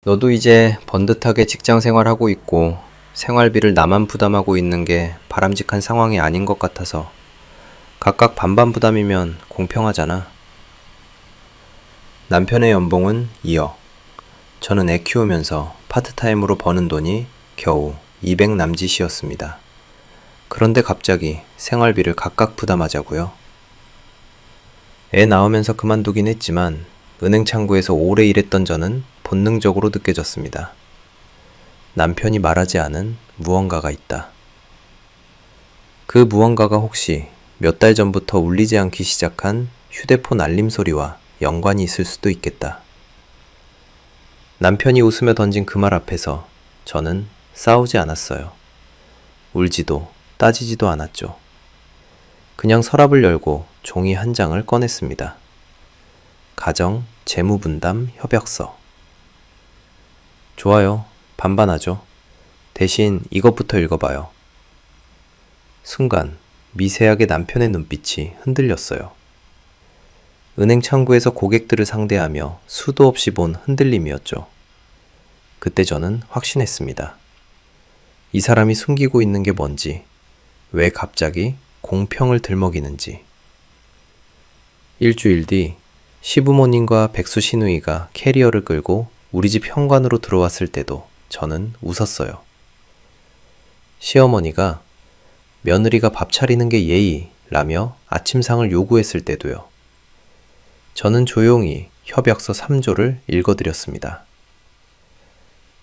너도 이제 번듯하게 직장 생활하고 있고 생활비를 나만 부담하고 있는 게 바람직한 상황이 아닌 것 같아서 각각 반반 부담이면 공평하잖아. 남편의 연봉은 2억. 저는 애 키우면서 파트타임으로 버는 돈이 겨우 200 남짓이었습니다. 그런데 갑자기 생활비를 각각 부담하자고요? 애 낳으면서 그만두긴 했지만 은행 창구에서 오래 일했던 저는 본능적으로 느껴졌습니다. 남편이 말하지 않은 무언가가 있다. 그 무언가가 혹시 몇 달 전부터 울리지 않기 시작한 휴대폰 알림 소리와 연관이 있을 수도 있겠다. 남편이 웃으며 던진 그 말 앞에서 저는 싸우지 않았어요. 울지도 따지지도 않았죠. 그냥 서랍을 열고 종이 한 장을 꺼냈습니다. 가정 재무분담 협약서. 좋아요. 반반하죠. 대신 이것부터 읽어봐요. 순간 미세하게 남편의 눈빛이 흔들렸어요. 은행 창구에서 고객들을 상대하며 수도 없이 본 흔들림이었죠. 그때 저는 확신했습니다. 이 사람이 숨기고 있는 게 뭔지, 왜 갑자기 공평을 들먹이는지. 일주일 뒤 시부모님과 백수 시누이가 캐리어를 끌고 우리 집 현관으로 들어왔을 때도 저는 웃었어요. 시어머니가 며느리가 밥 차리는 게 예의라며 아침상을 요구했을 때도요. 저는 조용히 협약서 3조를 읽어드렸습니다.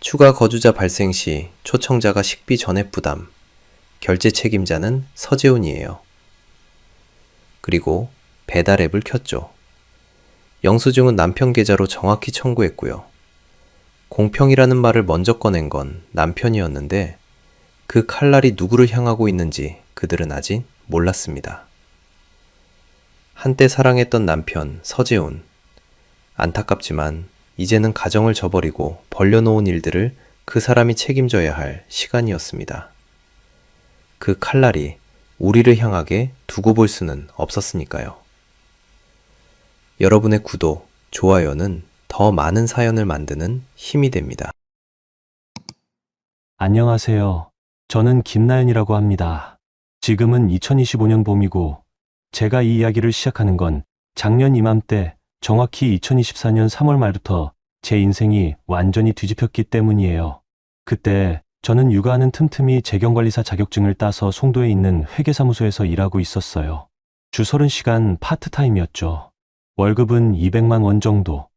추가 거주자 발생 시 초청자가 식비 전액 부담, 결제 책임자는 서재훈이에요. 그리고 배달 앱을 켰죠. 영수증은 남편 계좌로 정확히 청구했고요. 공평이라는 말을 먼저 꺼낸 건 남편이었는데 그 칼날이 누구를 향하고 있는지 그들은 아직 몰랐습니다. 한때 사랑했던 남편 서재훈. 안타깝지만 이제는 가정을 저버리고 벌려놓은 일들을 그 사람이 책임져야 할 시간이었습니다. 그 칼날이 우리를 향하게 두고 볼 수는 없었으니까요. 여러분의 구독, 좋아요는 더 많은 사연을 만드는 힘이 됩니다. 안녕하세요. 저는 김나연이라고 합니다. 지금은 2025년 봄이고 제가 이 이야기를 시작하는 건 작년 이맘때 정확히 2024년 3월 말부터 제 인생이 완전히 뒤집혔기 때문이에요. 그때 저는 육아하는 틈틈이 재경관리사 자격증을 따서 송도에 있는 회계사무소에서 일하고 있었어요. 주 30시간 파트타임이었죠. 월급은 200만 원 정도.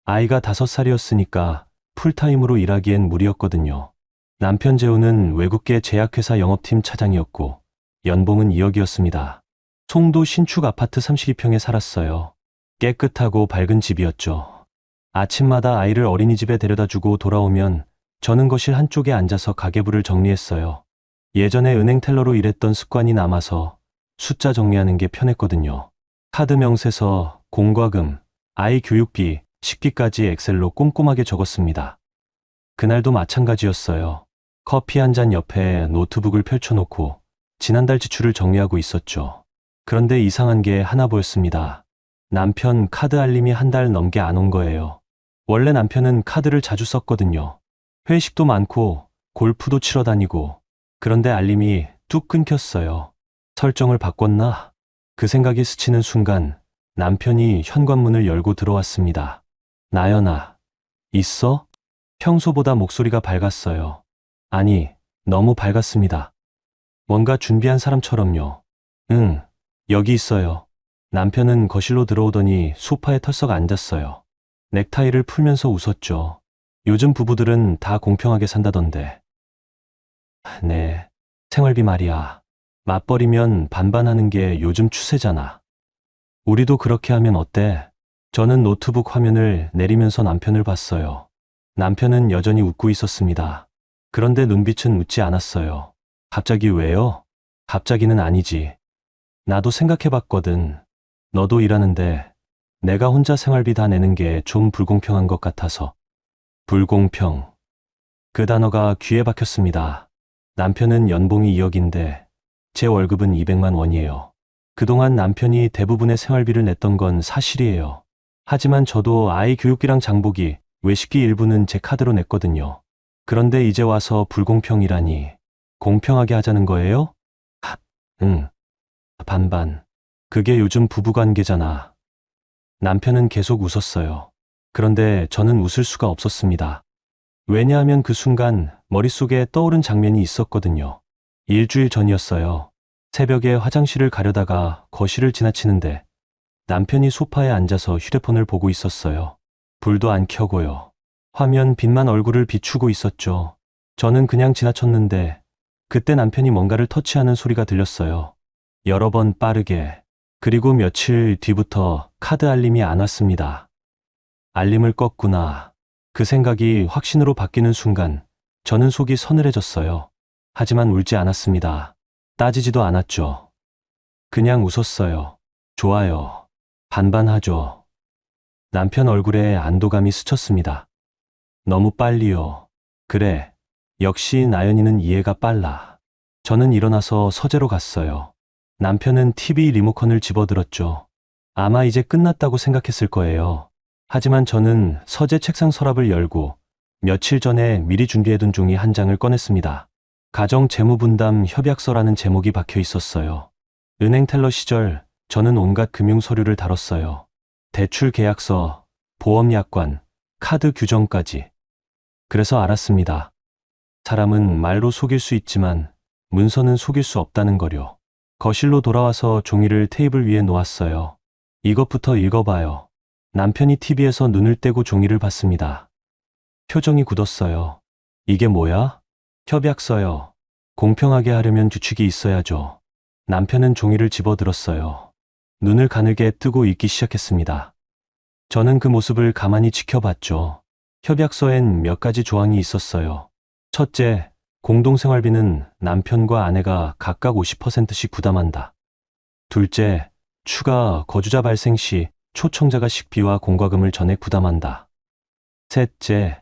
아이가 5살이었으니까 풀타임으로 일하기엔 무리였거든요. 남편 재우는 외국계 제약회사 영업팀 차장이었고 연봉은 2억이었습니다. 송도 신축 아파트 32평에 살았어요. 깨끗하고 밝은 집이었죠. 아침마다 아이를 어린이집에 데려다주고 돌아오면 저는 거실 한쪽에 앉아서 가계부를 정리했어요. 예전에 은행 텔러로 일했던 습관이 남아서 숫자 정리하는 게 편했거든요. 카드 명세서, 공과금, 아이 교육비, 식비까지 엑셀로 꼼꼼하게 적었습니다. 그날도 마찬가지였어요. 커피 한 잔 옆에 노트북을 펼쳐놓고 지난달 지출을 정리하고 있었죠. 그런데 이상한 게 하나 보였습니다. 남편 카드 알림이 한 달 넘게 안 온 거예요. 원래 남편은 카드를 자주 썼거든요. 회식도 많고 골프도 치러 다니고. 그런데 알림이 뚝 끊겼어요. 설정을 바꿨나? 그 생각이 스치는 순간 남편이 현관문을 열고 들어왔습니다. 나연아, 있어? 평소보다 목소리가 밝았어요. 아니, 너무 밝았습니다. 뭔가 준비한 사람처럼요. 응, 여기 있어요. 남편은 거실로 들어오더니 소파에 털썩 앉았어요. 넥타이를 풀면서 웃었죠. 요즘 부부들은 다 공평하게 산다던데. 네, 생활비 말이야. 맞벌이면 반반하는 게 요즘 추세잖아. 우리도 그렇게 하면 어때? 저는 노트북 화면을 내리면서 남편을 봤어요. 남편은 여전히 웃고 있었습니다. 그런데 눈빛은 웃지 않았어요. 갑자기 왜요? 갑자기는 아니지. 나도 생각해봤거든. 너도 일하는데 내가 혼자 생활비 다 내는 게 좀 불공평한 것 같아서. 불공평. 그 단어가 귀에 박혔습니다. 남편은 연봉이 2억인데 제 월급은 200만 원이에요. 그동안 남편이 대부분의 생활비를 냈던 건 사실이에요. 하지만 저도 아이 교육비랑 장보기, 외식비 일부는 제 카드로 냈거든요. 그런데 이제 와서 불공평이라니. 공평하게 하자는 거예요? 하, 응. 반반. 그게 요즘 부부관계잖아. 남편은 계속 웃었어요. 그런데 저는 웃을 수가 없었습니다. 왜냐하면 그 순간 머릿속에 떠오른 장면이 있었거든요. 일주일 전이었어요. 새벽에 화장실을 가려다가 거실을 지나치는데 남편이 소파에 앉아서 휴대폰을 보고 있었어요. 불도 안 켜고요. 화면 빛만 얼굴을 비추고 있었죠. 저는 그냥 지나쳤는데 그때 남편이 뭔가를 터치하는 소리가 들렸어요. 여러 번 빠르게. 그리고 며칠 뒤부터 카드 알림이 안 왔습니다. 알림을 껐구나. 그 생각이 확신으로 바뀌는 순간 저는 속이 서늘해졌어요. 하지만 울지 않았습니다. 따지지도 않았죠. 그냥 웃었어요. 좋아요. 반반하죠. 남편 얼굴에 안도감이 스쳤습니다. 너무 빨리요. 그래. 역시 나연이는 이해가 빨라. 저는 일어나서 서재로 갔어요. 남편은 TV 리모컨을 집어들었죠. 아마 이제 끝났다고 생각했을 거예요. 하지만 저는 서재 책상 서랍을 열고 며칠 전에 미리 준비해둔 종이 한 장을 꺼냈습니다. 가정 재무분담 협약서라는 제목이 박혀 있었어요. 은행 텔러 시절 저는 온갖 금융 서류를 다뤘어요. 대출 계약서, 보험 약관, 카드 규정까지. 그래서 알았습니다. 사람은 말로 속일 수 있지만 문서는 속일 수 없다는 거요. 거실로 돌아와서 종이를 테이블 위에 놓았어요. 이것부터 읽어봐요. 남편이 TV에서 눈을 떼고 종이를 봤습니다. 표정이 굳었어요. 이게 뭐야? 협약서요. 공평하게 하려면 규칙이 있어야죠. 남편은 종이를 집어들었어요. 눈을 가늘게 뜨고 읽기 시작했습니다. 저는 그 모습을 가만히 지켜봤죠. 협약서엔 몇 가지 조항이 있었어요. 첫째, 공동생활비는 남편과 아내가 각각 50%씩 부담한다. 둘째, 추가 거주자 발생 시 초청자가 식비와 공과금을 전액 부담한다. 셋째,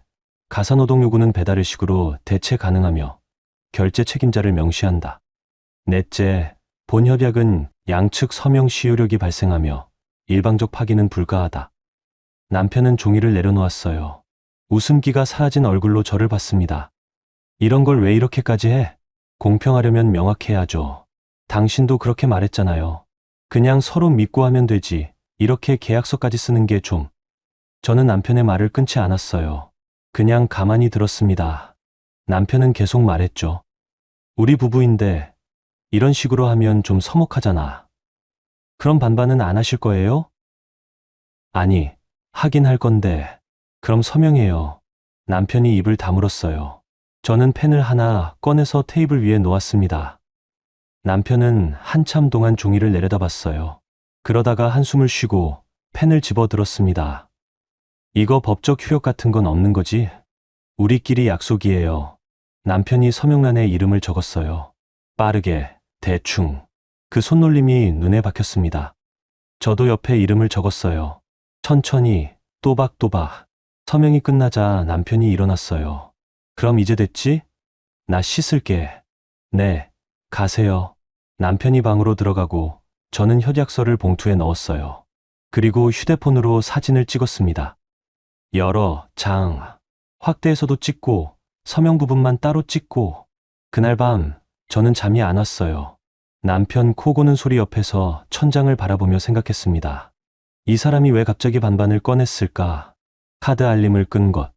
가사노동 요구는 배달의식으로 대체 가능하며 결제 책임자를 명시한다. 넷째, 본협약은 양측 서명 시효력이 발생하며 일방적 파기는 불가하다. 남편은 종이를 내려놓았어요. 웃음기가 사라진 얼굴로 저를 봤습니다. 이런 걸 왜 이렇게까지 해? 공평하려면 명확해야죠. 당신도 그렇게 말했잖아요. 그냥 서로 믿고 하면 되지. 이렇게 계약서까지 쓰는 게 좀. 저는 남편의 말을 끊지 않았어요. 그냥 가만히 들었습니다. 남편은 계속 말했죠. 우리 부부인데 이런 식으로 하면 좀 서먹하잖아. 그럼 반반은 안 하실 거예요? 아니, 하긴 할 건데. 그럼 서명해요. 남편이 입을 다물었어요. 저는 펜을 하나 꺼내서 테이블 위에 놓았습니다. 남편은 한참 동안 종이를 내려다봤어요. 그러다가 한숨을 쉬고 펜을 집어들었습니다. 이거 법적 효력 같은 건 없는 거지? 우리끼리 약속이에요. 남편이 서명란에 이름을 적었어요. 빠르게, 대충. 그 손놀림이 눈에 박혔습니다. 저도 옆에 이름을 적었어요. 천천히, 또박또박. 서명이 끝나자 남편이 일어났어요. 그럼 이제 됐지? 나 씻을게. 네, 가세요. 남편이 방으로 들어가고 저는 협약서를 봉투에 넣었어요. 그리고 휴대폰으로 사진을 찍었습니다. 여러 장. 확대해서도 찍고 서명 부분만 따로 찍고. 그날 밤 저는 잠이 안 왔어요. 남편 코 고는 소리 옆에서 천장을 바라보며 생각했습니다. 이 사람이 왜 갑자기 반반을 꺼냈을까? 카드 알림을 끈 것.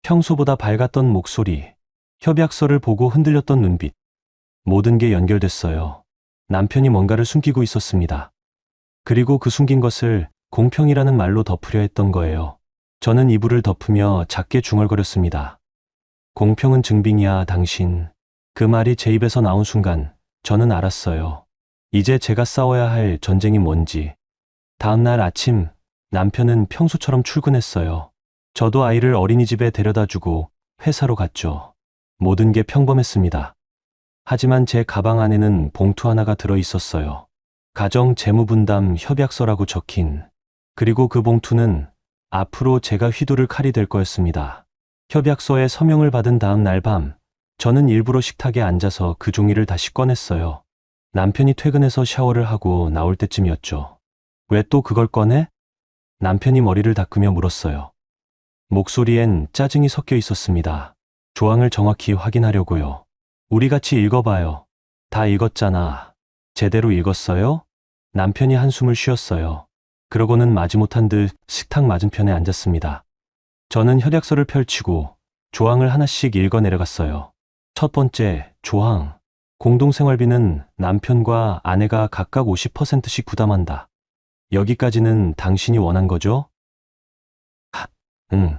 평소보다 밝았던 목소리, 협약서를 보고 흔들렸던 눈빛. 모든 게 연결됐어요. 남편이 뭔가를 숨기고 있었습니다. 그리고 그 숨긴 것을 공평이라는 말로 덮으려 했던 거예요. 저는 이불을 덮으며 작게 중얼거렸습니다. 공평은 증빙이야, 당신. 그 말이 제 입에서 나온 순간 저는 알았어요. 이제 제가 싸워야 할 전쟁이 뭔지. 다음 날 아침 남편은 평소처럼 출근했어요. 저도 아이를 어린이집에 데려다 주고 회사로 갔죠. 모든 게 평범했습니다. 하지만 제 가방 안에는 봉투 하나가 들어 있었어요. 가정 재무분담 협약서라고 적힌. 그리고 그 봉투는 앞으로 제가 휘두를 칼이 될 거였습니다. 협약서에 서명을 받은 다음 날 밤, 저는 일부러 식탁에 앉아서 그 종이를 다시 꺼냈어요. 남편이 퇴근해서 샤워를 하고 나올 때쯤이었죠. 왜 또 그걸 꺼내? 남편이 머리를 닦으며 물었어요. 목소리엔 짜증이 섞여 있었습니다. 조항을 정확히 확인하려고요. 우리 같이 읽어봐요. 다 읽었잖아. 제대로 읽었어요? 남편이 한숨을 쉬었어요. 그러고는 마지못한 듯 식탁 맞은편에 앉았습니다. 저는 협약서를 펼치고 조항을 하나씩 읽어 내려갔어요. 첫 번째, 조항. 공동생활비는 남편과 아내가 각각 50%씩 부담한다. 여기까지는 당신이 원한 거죠? 응.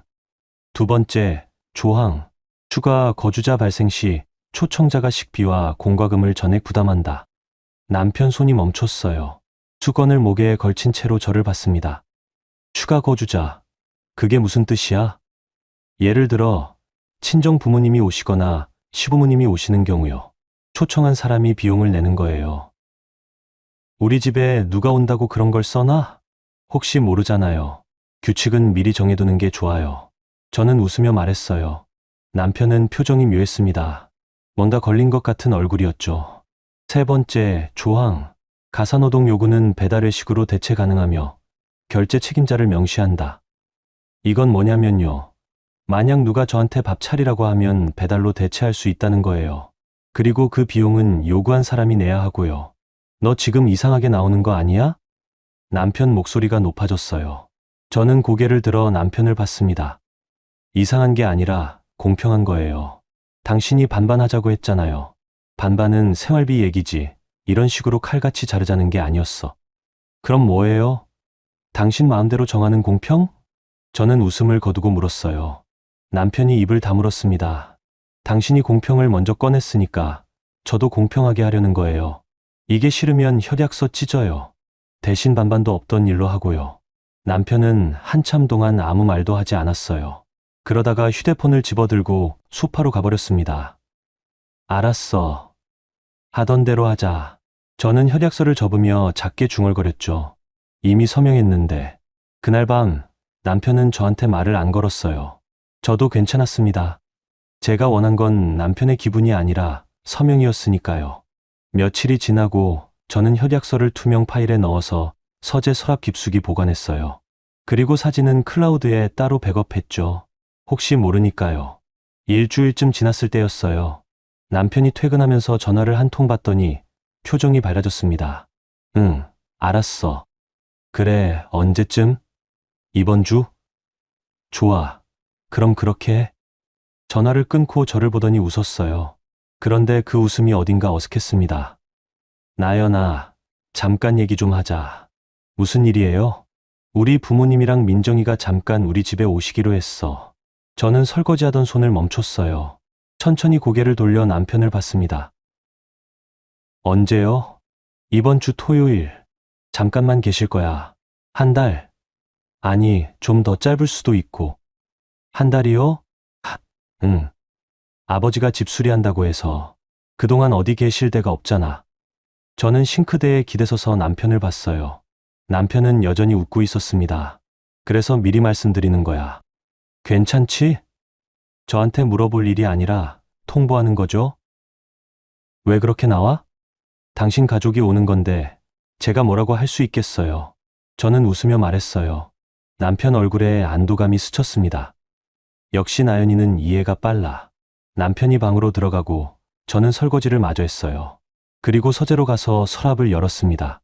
두 번째, 조항. 추가 거주자 발생 시 초청자가 식비와 공과금을 전액 부담한다. 남편 손이 멈췄어요. 수건을 목에 걸친 채로 저를 봤습니다. 추가 거주자. 그게 무슨 뜻이야? 예를 들어, 친정 부모님이 오시거나 시부모님이 오시는 경우요. 초청한 사람이 비용을 내는 거예요. 우리 집에 누가 온다고 그런 걸 써놔? 혹시 모르잖아요. 규칙은 미리 정해두는 게 좋아요. 저는 웃으며 말했어요. 남편은 표정이 묘했습니다. 뭔가 걸린 것 같은 얼굴이었죠. 세 번째, 조항. 가사노동 요구는 배달 외식으로 대체 가능하며 결제 책임자를 명시한다. 이건 뭐냐면요. 만약 누가 저한테 밥 차리라고 하면 배달로 대체할 수 있다는 거예요. 그리고 그 비용은 요구한 사람이 내야 하고요. 너 지금 이상하게 나오는 거 아니야? 남편 목소리가 높아졌어요. 저는 고개를 들어 남편을 봤습니다. 이상한 게 아니라 공평한 거예요. 당신이 반반하자고 했잖아요. 반반은 생활비 얘기지. 이런 식으로 칼같이 자르자는 게 아니었어. 그럼 뭐예요? 당신 마음대로 정하는 공평? 저는 웃음을 거두고 물었어요. 남편이 입을 다물었습니다. 당신이 공평을 먼저 꺼냈으니까 저도 공평하게 하려는 거예요. 이게 싫으면 협약서 찢어요. 대신 반반도 없던 일로 하고요. 남편은 한참 동안 아무 말도 하지 않았어요. 그러다가 휴대폰을 집어들고 소파로 가버렸습니다. 알았어. 하던 대로 하자. 저는 협약서를 접으며 작게 중얼거렸죠. 이미 서명했는데. 그날 밤 남편은 저한테 말을 안 걸었어요. 저도 괜찮았습니다. 제가 원한 건 남편의 기분이 아니라 서명이었으니까요. 며칠이 지나고 저는 협약서를 투명 파일에 넣어서 서재 서랍 깊숙이 보관했어요. 그리고 사진은 클라우드에 따로 백업했죠. 혹시 모르니까요. 일주일쯤 지났을 때였어요. 남편이 퇴근하면서 전화를 한 통 받더니 표정이 밝아졌습니다. 응, 알았어. 그래, 언제쯤? 이번 주? 좋아. 그럼 그렇게 해. 전화를 끊고 저를 보더니 웃었어요. 그런데 그 웃음이 어딘가 어색했습니다. 나연아, 잠깐 얘기 좀 하자. 무슨 일이에요? 우리 부모님이랑 민정이가 잠깐 우리 집에 오시기로 했어. 저는 설거지하던 손을 멈췄어요. 천천히 고개를 돌려 남편을 봤습니다. 언제요? 이번 주 토요일. 잠깐만 계실 거야. 한 달? 아니, 좀 더 짧을 수도 있고. 한 달이요? 응. 아버지가 집 수리한다고 해서 그동안 어디 계실 데가 없잖아. 저는 싱크대에 기대서서 남편을 봤어요. 남편은 여전히 웃고 있었습니다. 그래서 미리 말씀드리는 거야. 괜찮지? 저한테 물어볼 일이 아니라 통보하는 거죠? 왜 그렇게 나와? 당신 가족이 오는 건데 제가 뭐라고 할 수 있겠어요. 저는 웃으며 말했어요. 남편 얼굴에 안도감이 스쳤습니다. 역시 나연이는 이해가 빨라. 남편이 방으로 들어가고 저는 설거지를 마저 했어요. 그리고 서재로 가서 서랍을 열었습니다.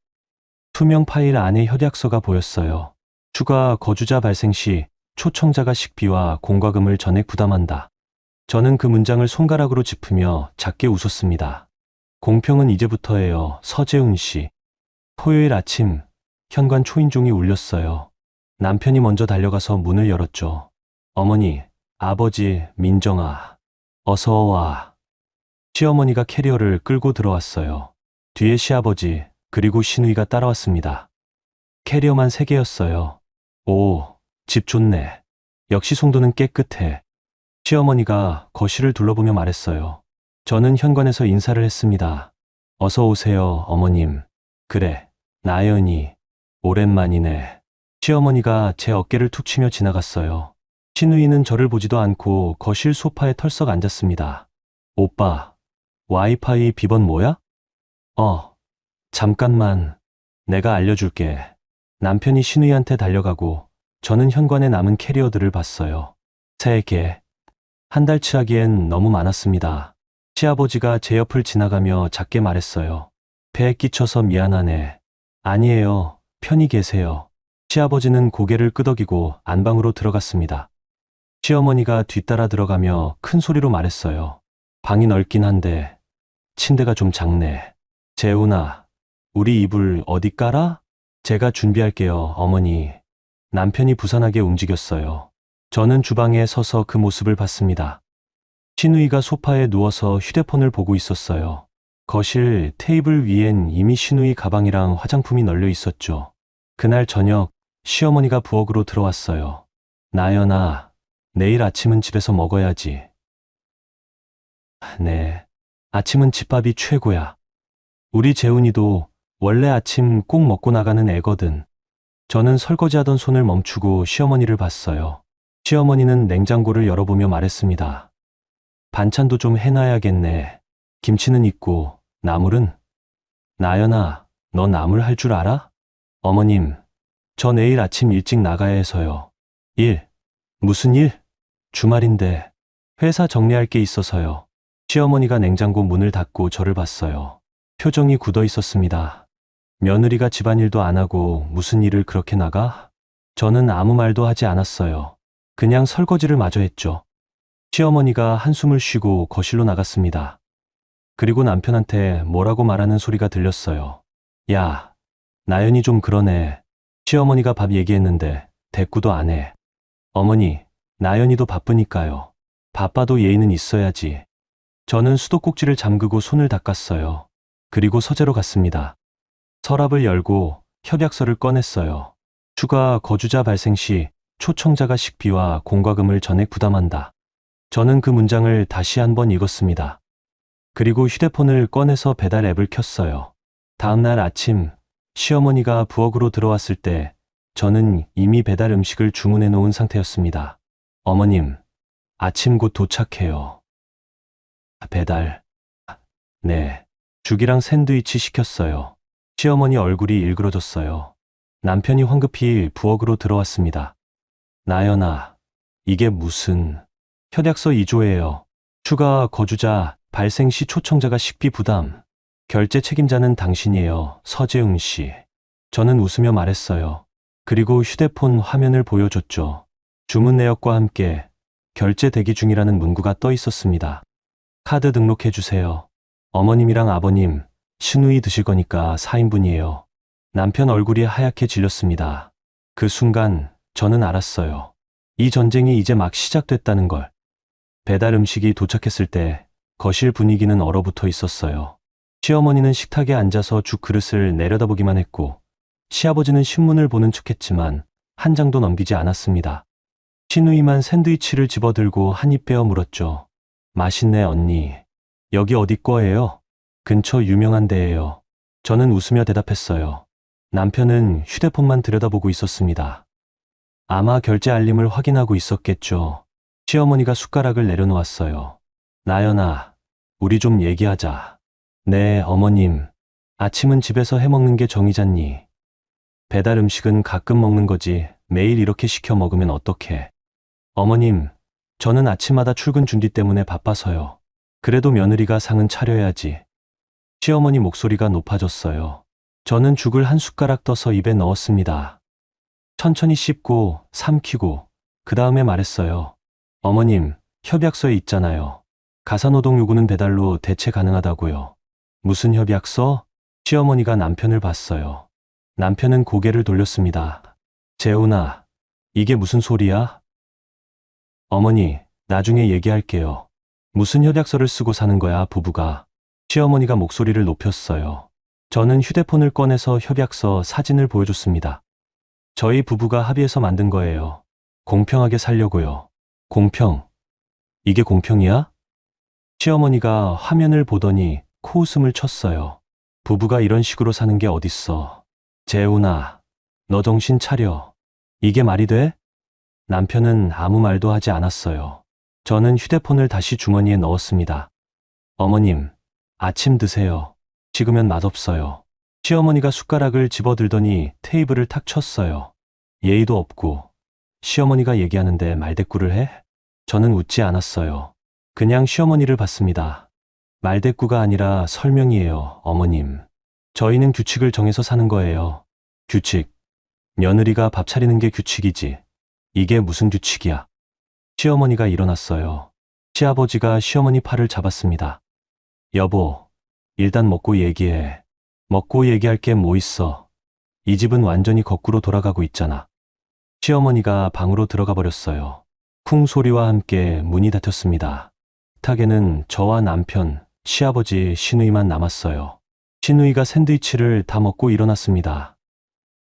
투명 파일 안에 협약서가 보였어요. 추가 거주자 발생 시 초청자가 식비와 공과금을 전액 부담한다. 저는 그 문장을 손가락으로 짚으며 작게 웃었습니다. 공평은 이제부터예요. 서재훈 씨. 토요일 아침 현관 초인종이 울렸어요. 남편이 먼저 달려가서 문을 열었죠. 어머니, 아버지, 민정아, 어서 와. 시어머니가 캐리어를 끌고 들어왔어요. 뒤에 시아버지, 그리고 시누이가 따라왔습니다. 캐리어만 3개였어요. 오, 집 좋네. 역시 송도는 깨끗해. 시어머니가 거실을 둘러보며 말했어요. 저는 현관에서 인사를 했습니다. 어서 오세요, 어머님. 그래, 나연이. 오랜만이네. 시어머니가 제 어깨를 툭 치며 지나갔어요. 시누이는 저를 보지도 않고 거실 소파에 털썩 앉았습니다. 오빠, 와이파이 비번 뭐야? 잠깐만. 내가 알려줄게. 남편이 시누이한테 달려가고 저는 현관에 남은 캐리어들을 봤어요. 3개. 한 달치 하기엔 너무 많았습니다. 시아버지가 제 옆을 지나가며 작게 말했어요. 배에 끼쳐서 미안하네. 아니에요. 편히 계세요. 시아버지는 고개를 끄덕이고 안방으로 들어갔습니다. 시어머니가 뒤따라 들어가며 큰 소리로 말했어요. 방이 넓긴 한데 침대가 좀 작네. 재훈아, 우리 이불 어디 깔아? 제가 준비할게요, 어머니. 남편이 부산하게 움직였어요. 저는 주방에 서서 그 모습을 봤습니다. 신우이가 소파에 누워서 휴대폰을 보고 있었어요. 거실 테이블 위엔 이미 신우이 가방이랑 화장품이 널려 있었죠. 그날 저녁 시어머니가 부엌으로 들어왔어요. 나연아, 내일 아침은 집에서 먹어야지. 네, 아침은 집밥이 최고야. 우리 재훈이도 원래 아침 꼭 먹고 나가는 애거든. 저는 설거지하던 손을 멈추고 시어머니를 봤어요. 시어머니는 냉장고를 열어보며 말했습니다. 반찬도 좀 해놔야겠네. 김치는 있고 나물은? 나연아, 너 나물 할 줄 알아? 어머님, 저 내일 아침 일찍 나가야 해서요. 일? 무슨 일? 주말인데 회사 정리할 게 있어서요. 시어머니가 냉장고 문을 닫고 저를 봤어요. 표정이 굳어 있었습니다. 며느리가 집안일도 안 하고 무슨 일을 그렇게 나가? 저는 아무 말도 하지 않았어요. 그냥 설거지를 마저 했죠. 시어머니가 한숨을 쉬고 거실로 나갔습니다. 그리고 남편한테 뭐라고 말하는 소리가 들렸어요. 야, 나연이 좀 그러네. 시어머니가 밥 얘기했는데 대꾸도 안 해. 어머니, 나연이도 바쁘니까요. 바빠도 예의는 있어야지. 저는 수도꼭지를 잠그고 손을 닦았어요. 그리고 서재로 갔습니다. 서랍을 열고 협약서를 꺼냈어요. 추가 거주자 발생 시 초청자가 식비와 공과금을 전액 부담한다. 저는 그 문장을 다시 한번 읽었습니다. 그리고 휴대폰을 꺼내서 배달 앱을 켰어요. 다음 날 아침 시어머니가 부엌으로 들어왔을 때 저는 이미 배달 음식을 주문해 놓은 상태였습니다. 어머님, 아침 곧 도착해요. 배달. 네. 죽이랑 샌드위치 시켰어요. 시어머니 얼굴이 일그러졌어요. 남편이 황급히 부엌으로 들어왔습니다. 나연아, 이게 무슨... 협약서 2조예요. 추가 거주자 발생 시 초청자가 식비 부담. 결제 책임자는 당신이에요. 서재웅 씨. 저는 웃으며 말했어요. 그리고 휴대폰 화면을 보여줬죠. 주문 내역과 함께 결제 대기 중이라는 문구가 떠 있었습니다. 카드 등록해 주세요. 어머님이랑 아버님, 신우이 드실 거니까 4인분이에요. 남편 얼굴이 하얗게 질렸습니다. 그 순간 저는 알았어요. 이 전쟁이 이제 막 시작됐다는 걸. 배달 음식이 도착했을 때 거실 분위기는 얼어붙어 있었어요. 시어머니는 식탁에 앉아서 죽 그릇을 내려다보기만 했고 시아버지는 신문을 보는 척했지만 한 장도 넘기지 않았습니다. 신우이만 샌드위치를 집어들고 한 입 베어 물었죠. 맛있네 언니. 여기 어디 거예요? 근처 유명한 데예요. 저는 웃으며 대답했어요. 남편은 휴대폰만 들여다보고 있었습니다. 아마 결제 알림을 확인하고 있었겠죠. 시어머니가 숟가락을 내려놓았어요. 나연아, 우리 좀 얘기하자. 네, 어머님. 아침은 집에서 해먹는 게 정이잖니. 배달 음식은 가끔 먹는 거지 매일 이렇게 시켜 먹으면 어떡해. 어머님, 저는 아침마다 출근 준비 때문에 바빠서요. 그래도 며느리가 상은 차려야지. 시어머니 목소리가 높아졌어요. 저는 죽을 한 숟가락 떠서 입에 넣었습니다. 천천히 씹고 삼키고 그 다음에 말했어요. 어머님, 협약서에 있잖아요. 가사노동 요구는 배달로 대체 가능하다고요. 무슨 협약서? 시어머니가 남편을 봤어요. 남편은 고개를 돌렸습니다. 재훈아, 이게 무슨 소리야? 어머니, 나중에 얘기할게요. 무슨 협약서를 쓰고 사는 거야, 부부가. 시어머니가 목소리를 높였어요. 저는 휴대폰을 꺼내서 협약서 사진을 보여줬습니다. 저희 부부가 합의해서 만든 거예요. 공평하게 살려고요. 공평. 이게 공평이야? 시어머니가 화면을 보더니 코웃음을 쳤어요. 부부가 이런 식으로 사는 게 어딨어. 재훈아, 너 정신 차려. 이게 말이 돼? 남편은 아무 말도 하지 않았어요. 저는 휴대폰을 다시 주머니에 넣었습니다. 어머님, 아침 드세요. 식으면 맛없어요. 시어머니가 숟가락을 집어들더니 테이블을 탁 쳤어요. 예의도 없고 시어머니가 얘기하는데 말대꾸를 해? 저는 웃지 않았어요. 그냥 시어머니를 봤습니다. 말대꾸가 아니라 설명이에요, 어머님. 저희는 규칙을 정해서 사는 거예요. 규칙. 며느리가 밥 차리는 게 규칙이지. 이게 무슨 규칙이야? 시어머니가 일어났어요. 시아버지가 시어머니 팔을 잡았습니다. 여보, 일단 먹고 얘기해. 먹고 얘기할 게 뭐 있어? 이 집은 완전히 거꾸로 돌아가고 있잖아. 시어머니가 방으로 들어가 버렸어요. 쿵 소리와 함께 문이 닫혔습니다. 식탁에는 저와 남편, 시아버지, 시누이만 남았어요. 시누이가 샌드위치를 다 먹고 일어났습니다.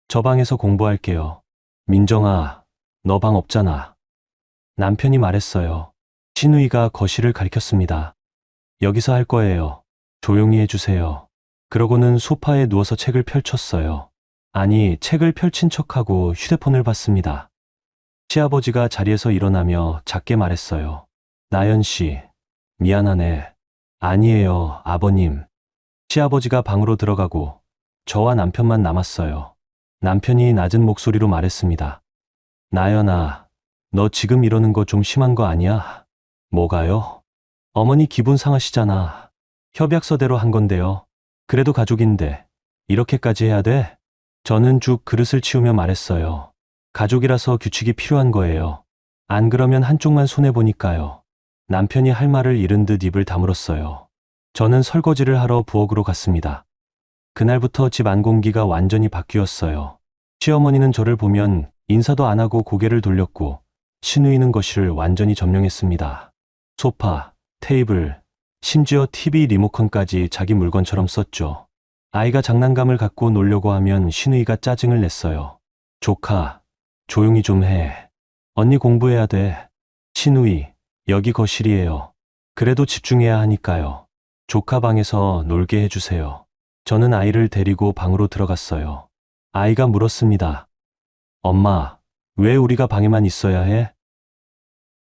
저 방에서 공부할게요. 민정아, 너 방 없잖아. 남편이 말했어요. 시누이가 거실을 가리켰습니다. 여기서 할 거예요. 조용히 해주세요. 그러고는 소파에 누워서 책을 펼쳤어요. 아니, 책을 펼친 척하고 휴대폰을 봤습니다. 시아버지가 자리에서 일어나며 작게 말했어요. 나연 씨, 미안하네. 아니에요, 아버님. 시아버지가 방으로 들어가고 저와 남편만 남았어요. 남편이 낮은 목소리로 말했습니다. 나연아, 너 지금 이러는 거 좀 심한 거 아니야? 뭐가요? 어머니 기분 상하시잖아. 협약서대로 한 건데요. 그래도 가족인데 이렇게까지 해야 돼? 저는 쭉 그릇을 치우며 말했어요. 가족이라서 규칙이 필요한 거예요. 안 그러면 한쪽만 손해보니까요. 남편이 할 말을 잃은 듯 입을 다물었어요. 저는 설거지를 하러 부엌으로 갔습니다. 그날부터 집 안공기가 완전히 바뀌었어요. 시어머니는 저를 보면 인사도 안 하고 고개를 돌렸고 시누이는 거실을 완전히 점령했습니다. 소파, 테이블, 심지어 TV 리모컨까지 자기 물건처럼 썼죠. 아이가 장난감을 갖고 놀려고 하면 시누이가 짜증을 냈어요. 조카, 조용히 좀 해. 언니 공부해야 돼. 시누이, 여기 거실이에요. 그래도 집중해야 하니까요. 조카 방에서 놀게 해주세요. 저는 아이를 데리고 방으로 들어갔어요. 아이가 물었습니다. 엄마, 왜 우리가 방에만 있어야 해?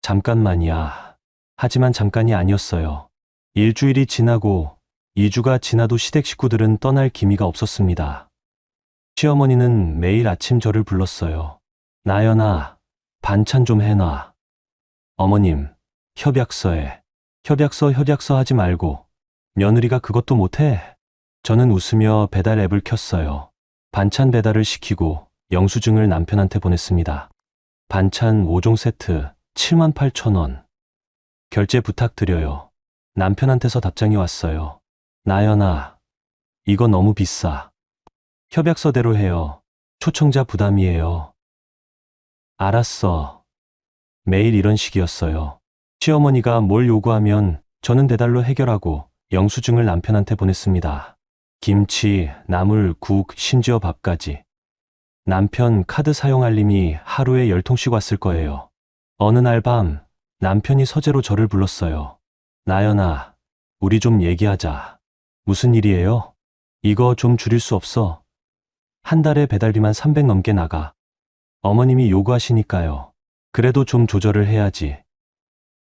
잠깐만이야. 하지만 잠깐이 아니었어요. 일주일이 지나고 2주가 지나도 시댁 식구들은 떠날 기미가 없었습니다. 시어머니는 매일 아침 저를 불렀어요. 나연아, 반찬 좀 해놔. 어머님, 협약서에. 협약서 하지 말고. 며느리가 그것도 못해? 저는 웃으며 배달 앱을 켰어요. 반찬 배달을 시키고 영수증을 남편한테 보냈습니다. 반찬 5종 세트 78,000원. 결제 부탁드려요. 남편한테서 답장이 왔어요. 나연아, 이거 너무 비싸. 협약서대로 해요. 초청자 부담이에요. 알았어. 매일 이런 식이었어요. 시어머니가 뭘 요구하면 저는 배달로 해결하고 영수증을 남편한테 보냈습니다. 김치, 나물, 국, 심지어 밥까지. 남편 카드 사용 알림이 하루에 10통씩 왔을 거예요. 어느 날 밤 남편이 서재로 저를 불렀어요. 나연아, 우리 좀 얘기하자. 무슨 일이에요? 이거 좀 줄일 수 없어? 한 달에 배달비만 300 넘게 나가. 어머님이 요구하시니까요. 그래도 좀 조절을 해야지.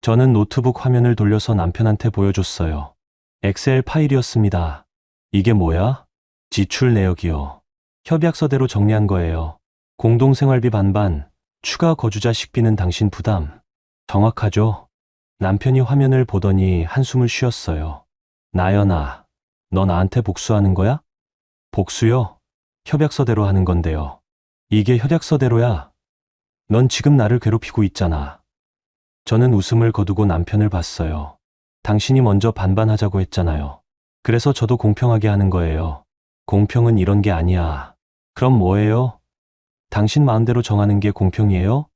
저는 노트북 화면을 돌려서 남편한테 보여줬어요. 엑셀 파일이었습니다. 이게 뭐야? 지출 내역이요. 협약서대로 정리한 거예요. 공동생활비 반반, 추가 거주자 식비는 당신 부담. 정확하죠? 남편이 화면을 보더니 한숨을 쉬었어요. 나연아, 너 나한테 복수하는 거야? 복수요? 협약서대로 하는 건데요. 이게 협약서대로야. 넌 지금 나를 괴롭히고 있잖아. 저는 웃음을 거두고 남편을 봤어요. 당신이 먼저 반반하자고 했잖아요. 그래서 저도 공평하게 하는 거예요. 공평은 이런 게 아니야. 그럼 뭐예요? 당신 마음대로 정하는 게 공평이에요?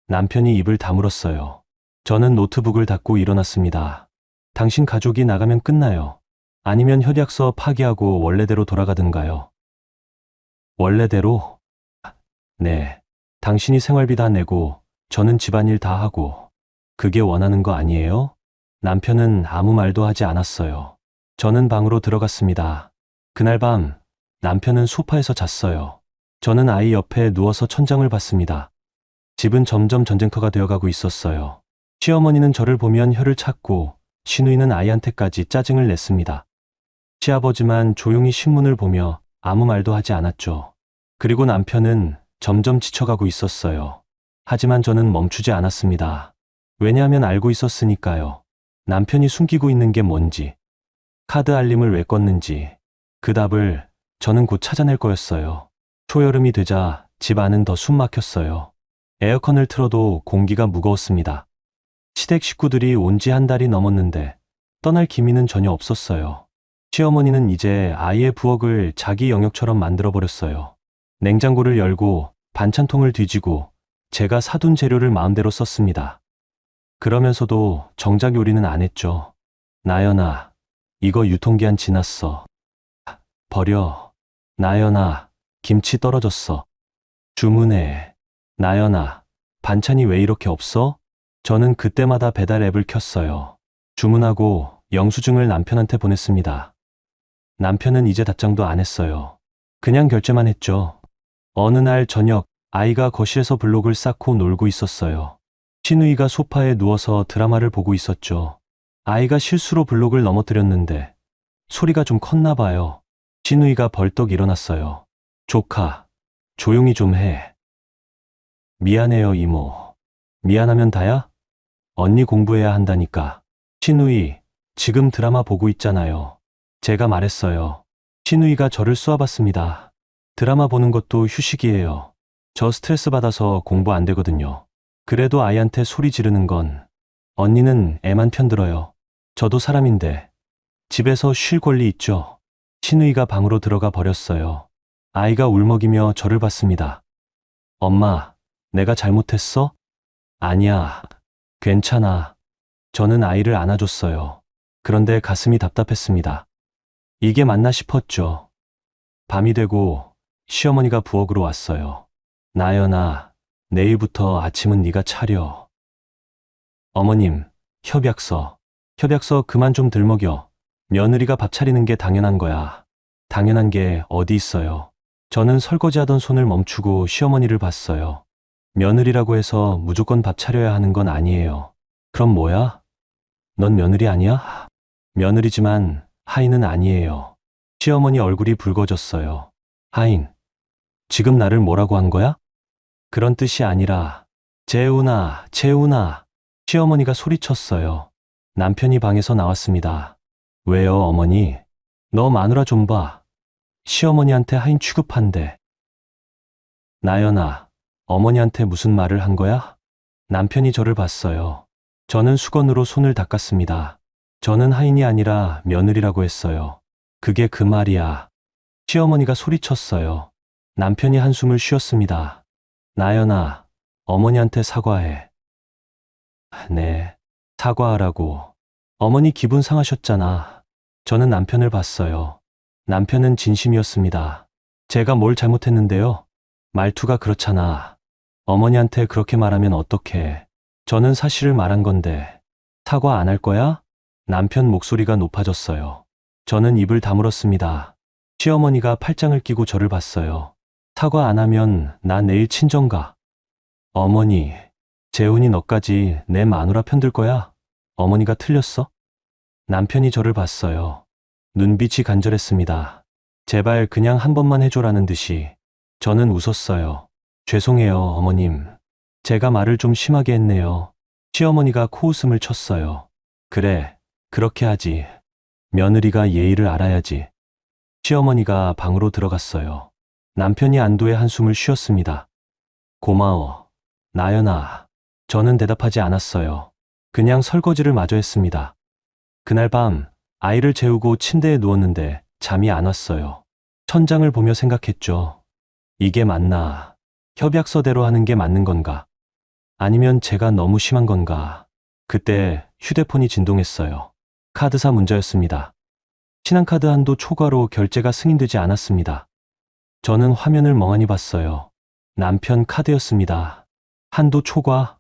남편이 입을 다물었어요. 저는 노트북을 닫고 일어났습니다. 당신 가족이 나가면 끝나요. 아니면 협약서 파기하고 원래대로 돌아가든가요. 원래대로? 네. 당신이 생활비 다 내고 저는 집안일 다 하고. 그게 원하는 거 아니에요? 남편은 아무 말도 하지 않았어요. 저는 방으로 들어갔습니다. 그날 밤 남편은 소파에서 잤어요. 저는 아이 옆에 누워서 천장을 봤습니다. 집은 점점 전쟁터가 되어가고 있었어요. 시어머니는 저를 보면 혀를 찾고 시누이는 아이한테까지 짜증을 냈습니다. 시아버지만 조용히 신문을 보며 아무 말도 하지 않았죠. 그리고 남편은 점점 지쳐가고 있었어요. 하지만 저는 멈추지 않았습니다. 왜냐하면 알고 있었으니까요. 남편이 숨기고 있는 게 뭔지, 카드 알림을 왜 껐는지, 그 답을 저는 곧 찾아낼 거였어요. 초여름이 되자 집 안은 더 숨 막혔어요. 에어컨을 틀어도 공기가 무거웠습니다. 시댁 식구들이 온 지 한 달이 넘었는데 떠날 기미는 전혀 없었어요. 시어머니는 이제 아이의 부엌을 자기 영역처럼 만들어버렸어요. 냉장고를 열고 반찬통을 뒤지고 제가 사둔 재료를 마음대로 썼습니다. 그러면서도 정작 요리는 안 했죠. 나연아, 이거 유통기한 지났어. 버려. 나연아, 김치 떨어졌어. 주문해. 나연아, 반찬이 왜 이렇게 없어? 저는 그때마다 배달 앱을 켰어요. 주문하고 영수증을 남편한테 보냈습니다. 남편은 이제 답장도 안 했어요. 그냥 결제만 했죠. 어느 날 저녁, 아이가 거실에서 블록을 쌓고 놀고 있었어요. 시누이가 소파에 누워서 드라마를 보고 있었죠. 아이가 실수로 블록을 넘어뜨렸는데 소리가 좀 컸나 봐요. 시누이가 벌떡 일어났어요. 조카, 조용히 좀 해. 미안해요, 이모. 미안하면 다야? 언니 공부해야 한다니까. 시누이, 지금 드라마 보고 있잖아요. 제가 말했어요. 시누이가 저를 쏘아봤습니다. 드라마 보는 것도 휴식이에요. 저 스트레스 받아서 공부 안 되거든요. 그래도 아이한테 소리 지르는 건 언니는 애만 편들어요. 저도 사람인데 집에서 쉴 권리 있죠. 시누이가 방으로 들어가 버렸어요. 아이가 울먹이며 저를 봤습니다. 엄마, 내가 잘못했어? 아니야. 괜찮아. 저는 아이를 안아줬어요. 그런데 가슴이 답답했습니다. 이게 맞나 싶었죠. 밤이 되고 시어머니가 부엌으로 왔어요. 나연아, 내일부터 아침은 네가 차려. 어머님, 협약서. 협약서 그만 좀 들먹여. 며느리가 밥 차리는 게 당연한 거야. 당연한 게 어디 있어요. 저는 설거지하던 손을 멈추고 시어머니를 봤어요. 며느리라고 해서 무조건 밥 차려야 하는 건 아니에요. 그럼 뭐야? 넌 며느리 아니야? 며느리지만 하인은 아니에요. 시어머니 얼굴이 붉어졌어요. 하인, 지금 나를 뭐라고 한 거야? 그런 뜻이 아니라, 재훈아, 재훈아. 시어머니가 소리쳤어요. 남편이 방에서 나왔습니다. 왜요, 어머니? 너 마누라 좀 봐. 시어머니한테 하인 취급한대. 나연아, 어머니한테 무슨 말을 한 거야? 남편이 저를 봤어요. 저는 수건으로 손을 닦았습니다. 저는 하인이 아니라 며느리라고 했어요. 그게 그 말이야. 시어머니가 소리쳤어요. 남편이 한숨을 쉬었습니다. 나연아, 어머니한테 사과해. 네, 사과하라고. 어머니 기분 상하셨잖아. 저는 남편을 봤어요. 남편은 진심이었습니다. 제가 뭘 잘못했는데요? 말투가 그렇잖아. 어머니한테 그렇게 말하면 어떡해. 저는 사실을 말한 건데. 사과 안 할 거야? 남편 목소리가 높아졌어요. 저는 입을 다물었습니다. 시어머니가 팔짱을 끼고 저를 봤어요. 사과 안 하면 나 내일 친정 가. 어머니, 재훈이 너까지 내 마누라 편들 거야? 어머니가 틀렸어? 남편이 저를 봤어요. 눈빛이 간절했습니다. 제발 그냥 한 번만 해줘라는 듯이. 저는 웃었어요. 죄송해요, 어머님. 제가 말을 좀 심하게 했네요. 시어머니가 코웃음을 쳤어요. 그래, 그렇게 하지. 며느리가 예의를 알아야지. 시어머니가 방으로 들어갔어요. 남편이 안도의 한숨을 쉬었습니다. 고마워. 나연아. 저는 대답하지 않았어요. 그냥 설거지를 마저 했습니다. 그날 밤 아이를 재우고 침대에 누웠는데 잠이 안 왔어요. 천장을 보며 생각했죠. 이게 맞나? 협약서대로 하는 게 맞는 건가? 아니면 제가 너무 심한 건가? 그때 휴대폰이 진동했어요. 카드사 문자였습니다. 신한카드 한도 초과로 결제가 승인되지 않았습니다. 저는 화면을 멍하니 봤어요. 남편 카드였습니다. 한도 초과?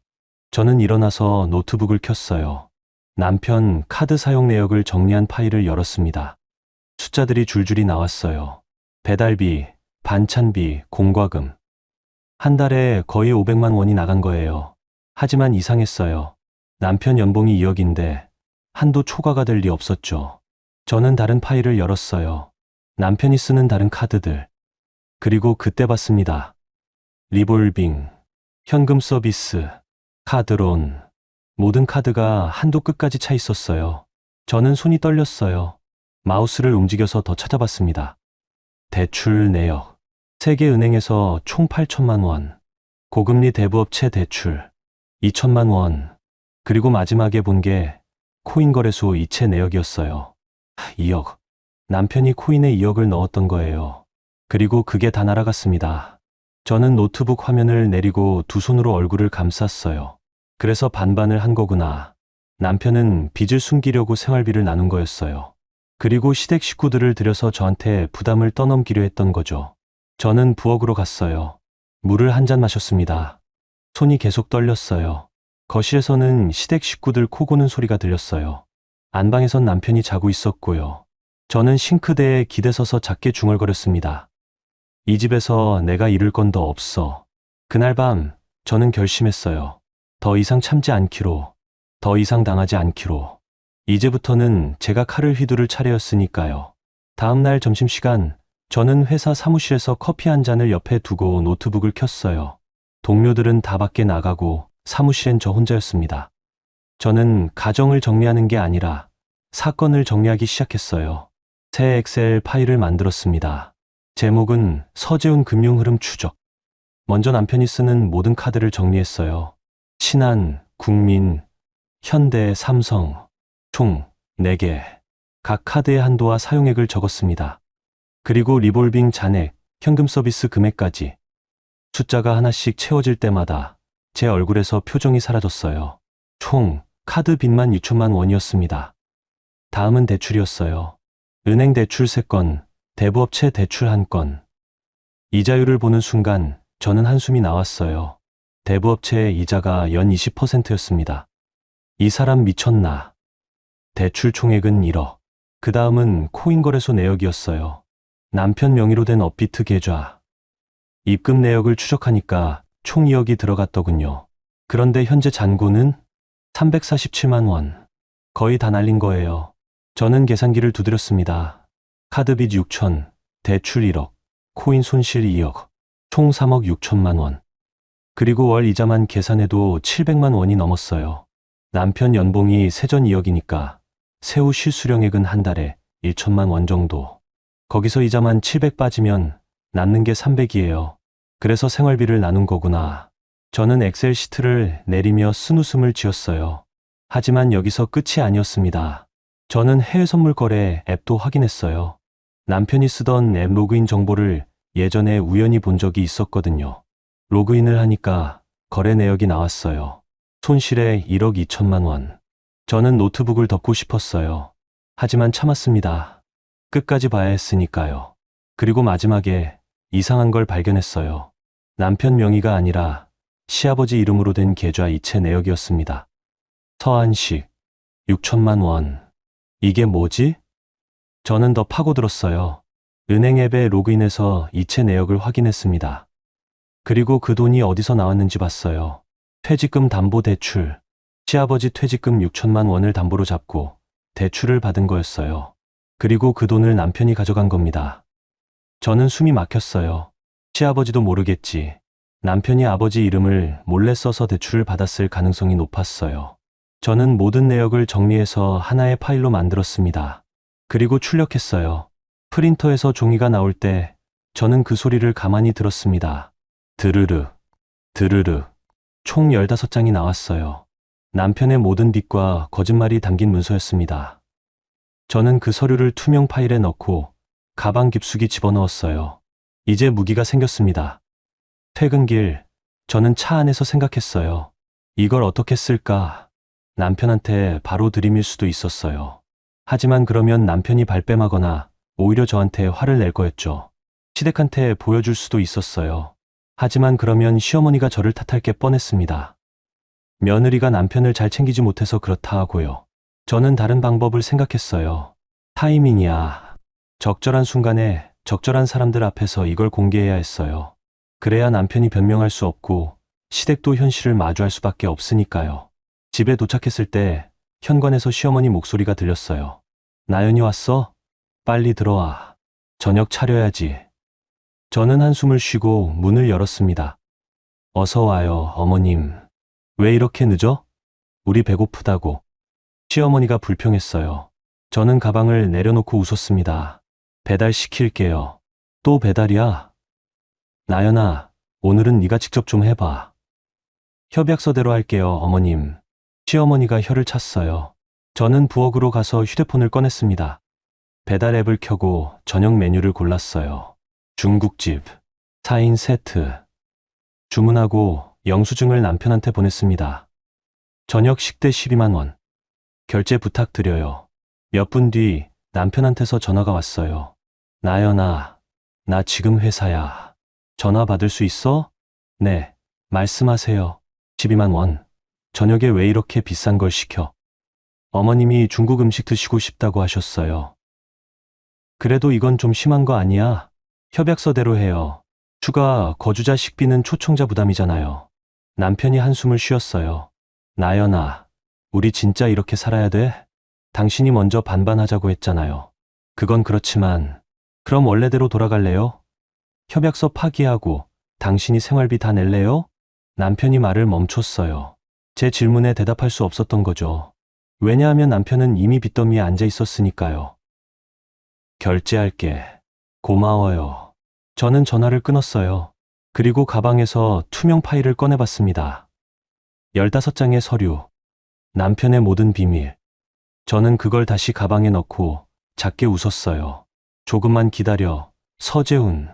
저는 일어나서 노트북을 켰어요. 남편 카드 사용 내역을 정리한 파일을 열었습니다. 숫자들이 줄줄이 나왔어요. 배달비, 반찬비, 공과금. 한 달에 거의 500만 원이 나간 거예요. 하지만 이상했어요. 남편 연봉이 2억인데 한도 초과가 될 리 없었죠. 저는 다른 파일을 열었어요. 남편이 쓰는 다른 카드들. 그리고 그때 봤습니다. 리볼빙, 현금 서비스, 카드론. 모든 카드가 한도 끝까지 차 있었어요. 저는 손이 떨렸어요. 마우스를 움직여서 더 찾아봤습니다. 대출 내역. 세계은행에서 총 8천만 원. 고금리 대부업체 대출 2천만 원. 그리고 마지막에 본 게 코인 거래소 이체 내역이었어요. 2억. 남편이 코인에 2억을 넣었던 거예요. 그리고 그게 다 날아갔습니다. 저는 노트북 화면을 내리고 두 손으로 얼굴을 감쌌어요. 그래서 반반을 한 거구나. 남편은 빚을 숨기려고 생활비를 나눈 거였어요. 그리고 시댁 식구들을 들여서 저한테 부담을 떠넘기려 했던 거죠. 저는 부엌으로 갔어요. 물을 한 잔 마셨습니다. 손이 계속 떨렸어요. 거실에서는 시댁 식구들 코 고는 소리가 들렸어요. 안방에선 남편이 자고 있었고요. 저는 싱크대에 기대서서 작게 중얼거렸습니다. 이 집에서 내가 잃을 건 더 없어. 그날 밤 저는 결심했어요. 더 이상 참지 않기로, 더 이상 당하지 않기로. 이제부터는 제가 칼을 휘두를 차례였으니까요. 다음 날 점심시간, 저는 회사 사무실에서 커피 한 잔을 옆에 두고 노트북을 켰어요. 동료들은 다 밖에 나가고 사무실엔 저 혼자였습니다. 저는 가정을 정리하는 게 아니라 사건을 정리하기 시작했어요. 새 엑셀 파일을 만들었습니다. 제목은 서재훈 금융흐름 추적. 먼저 남편이 쓰는 모든 카드를 정리했어요. 신한, 국민, 현대, 삼성, 총 4개. 각 카드의 한도와 사용액을 적었습니다. 그리고 리볼빙 잔액, 현금 서비스 금액까지. 숫자가 하나씩 채워질 때마다 제 얼굴에서 표정이 사라졌어요. 총 카드 빚만 6천만 원이었습니다. 다음은 대출이었어요. 은행 대출 3건, 대부업체 대출 1건. 이자율을 보는 순간 저는 한숨이 나왔어요. 대부업체의 이자가 연 20%였습니다. 이 사람 미쳤나. 대출 총액은 1억. 그 다음은 코인 거래소 내역이었어요. 남편 명의로 된 업비트 계좌. 입금 내역을 추적하니까 총 2억이 들어갔더군요. 그런데 현재 잔고는 347만 원. 거의 다 날린 거예요. 저는 계산기를 두드렸습니다. 카드빚 6천, 대출 1억, 코인 손실 2억, 총 3억 6천만 원. 그리고 월 이자만 계산해도 700만 원이 넘었어요. 남편 연봉이 세전 2억이니까 세후 실수령액은 한 달에 1천만 원 정도. 거기서 이자만 700 빠지면 남는 게 300이에요. 그래서 생활비를 나눈 거구나. 저는 엑셀 시트를 내리며 쓴웃음을 지었어요. 하지만 여기서 끝이 아니었습니다. 저는 해외 선물 거래 앱도 확인했어요. 남편이 쓰던 앱 로그인 정보를 예전에 우연히 본 적이 있었거든요. 로그인을 하니까 거래 내역이 나왔어요. 손실에 1억 2천만 원. 저는 노트북을 덮고 싶었어요. 하지만 참았습니다. 끝까지 봐야 했으니까요. 그리고 마지막에 이상한 걸 발견했어요. 남편 명의가 아니라 시아버지 이름으로 된 계좌 이체 내역이었습니다. 서한식 6천만 원. 이게 뭐지? 저는 더 파고들었어요. 은행 앱에 로그인해서 이체 내역을 확인했습니다. 그리고 그 돈이 어디서 나왔는지 봤어요. 퇴직금 담보 대출. 시아버지 퇴직금 6천만 원을 담보로 잡고 대출을 받은 거였어요. 그리고 그 돈을 남편이 가져간 겁니다. 저는 숨이 막혔어요. 시아버지도 모르겠지. 남편이 아버지 이름을 몰래 써서 대출을 받았을 가능성이 높았어요. 저는 모든 내역을 정리해서 하나의 파일로 만들었습니다. 그리고 출력했어요. 프린터에서 종이가 나올 때 저는 그 소리를 가만히 들었습니다. 드르르, 드르르. 총 15장이 나왔어요. 남편의 모든 빚과 거짓말이 담긴 문서였습니다. 저는 그 서류를 투명 파일에 넣고 가방 깊숙이 집어넣었어요. 이제 무기가 생겼습니다. 퇴근길, 저는 차 안에서 생각했어요. 이걸 어떻게 쓸까? 남편한테 바로 들이밀 수도 있었어요. 하지만 그러면 남편이 발뺌하거나 오히려 저한테 화를 낼 거였죠. 시댁한테 보여줄 수도 있었어요. 하지만 그러면 시어머니가 저를 탓할 게 뻔했습니다. 며느리가 남편을 잘 챙기지 못해서 그렇다 하고요. 저는 다른 방법을 생각했어요. 타이밍이야. 적절한 순간에 적절한 사람들 앞에서 이걸 공개해야 했어요. 그래야 남편이 변명할 수 없고 시댁도 현실을 마주할 수밖에 없으니까요. 집에 도착했을 때 현관에서 시어머니 목소리가 들렸어요. 나연이 왔어? 빨리 들어와. 저녁 차려야지. 저는 한숨을 쉬고 문을 열었습니다. 어서 와요, 어머님. 왜 이렇게 늦어? 우리 배고프다고. 시어머니가 불평했어요. 저는 가방을 내려놓고 웃었습니다. 배달시킬게요. 또 배달이야? 나연아, 오늘은 네가 직접 좀 해봐. 협약서대로 할게요, 어머님. 시어머니가 혀를 찼어요. 저는 부엌으로 가서 휴대폰을 꺼냈습니다. 배달 앱을 켜고 저녁 메뉴를 골랐어요. 중국집, 4인 세트. 주문하고 영수증을 남편한테 보냈습니다. 저녁 식대 12만 원. 결제 부탁드려요. 몇 분 뒤 남편한테서 전화가 왔어요. 나연아, 나 지금 회사야. 전화 받을 수 있어? 네, 말씀하세요. 12만 원. 저녁에 왜 이렇게 비싼 걸 시켜? 어머님이 중국 음식 드시고 싶다고 하셨어요. 그래도 이건 좀 심한 거 아니야? 협약서대로 해요. 추가 거주자 식비는 초청자 부담이잖아요. 남편이 한숨을 쉬었어요. 나연아, 우리 진짜 이렇게 살아야 돼? 당신이 먼저 반반하자고 했잖아요. 그건 그렇지만, 그럼 원래대로 돌아갈래요? 협약서 파기하고 당신이 생활비 다 낼래요? 남편이 말을 멈췄어요. 제 질문에 대답할 수 없었던 거죠. 왜냐하면 남편은 이미 빚더미에 앉아 있었으니까요. 결제할게. 고마워요. 저는 전화를 끊었어요. 그리고 가방에서 투명 파일을 꺼내봤습니다. 15장의 서류. 남편의 모든 비밀. 저는 그걸 다시 가방에 넣고 작게 웃었어요. 조금만 기다려. 서재훈.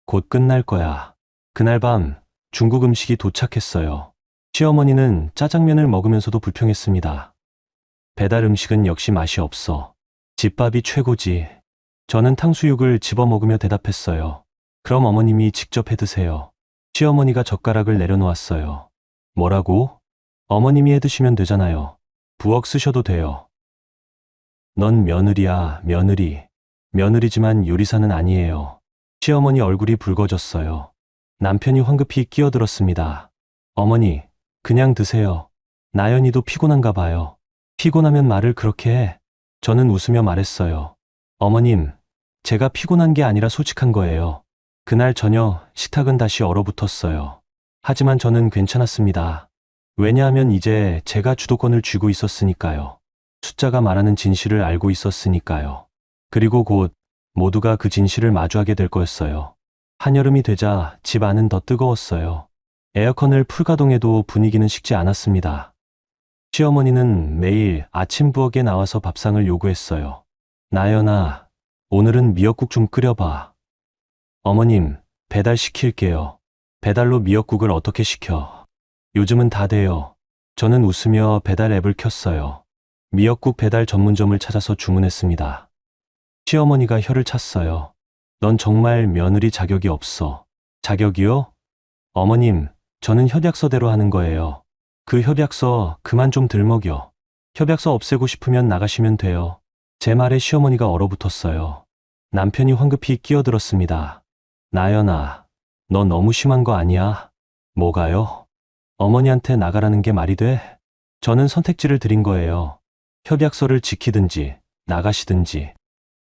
곧 끝날 거야. 그날 밤 중국 음식이 도착했어요. 시어머니는 짜장면을 먹으면서도 불평했습니다. 배달 음식은 역시 맛이 없어. 집밥이 최고지. 저는 탕수육을 집어 먹으며 대답했어요. 그럼 어머님이 직접 해 드세요. 시어머니가 젓가락을 내려놓았어요. 뭐라고? 어머님이 해 드시면 되잖아요. 부엌 쓰셔도 돼요. 넌 며느리야, 며느리. 며느리지만 요리사는 아니에요. 시어머니 얼굴이 붉어졌어요. 남편이 황급히 끼어들었습니다. 어머니, 그냥 드세요. 나연이도 피곤한가 봐요. 피곤하면 말을 그렇게 해. 저는 웃으며 말했어요. 어머님, 제가 피곤한 게 아니라 솔직한 거예요. 그날 저녁 식탁은 다시 얼어붙었어요. 하지만 저는 괜찮았습니다. 왜냐하면 이제 제가 주도권을 쥐고 있었으니까요. 숫자가 말하는 진실을 알고 있었으니까요. 그리고 곧 모두가 그 진실을 마주하게 될 거였어요. 한여름이 되자 집 안은 더 뜨거웠어요. 에어컨을 풀가동해도 분위기는 식지 않았습니다. 시어머니는 매일 아침 부엌에 나와서 밥상을 요구했어요. 나연아, 오늘은 미역국 좀 끓여봐. 어머님, 배달시킬게요. 배달로 미역국을 어떻게 시켜? 요즘은 다 돼요. 저는 웃으며 배달 앱을 켰어요. 미역국 배달 전문점을 찾아서 주문했습니다. 시어머니가 혀를 찼어요. 넌 정말 며느리 자격이 없어. 자격이요? 어머님, 저는 협약서대로 하는 거예요. 그 협약서 그만 좀 들먹여. 협약서 없애고 싶으면 나가시면 돼요. 제 말에 시어머니가 얼어붙었어요. 남편이 황급히 끼어들었습니다. 나연아, 너 너무 심한 거 아니야? 뭐가요? 어머니한테 나가라는 게 말이 돼? 저는 선택지를 드린 거예요. 협약서를 지키든지 나가시든지.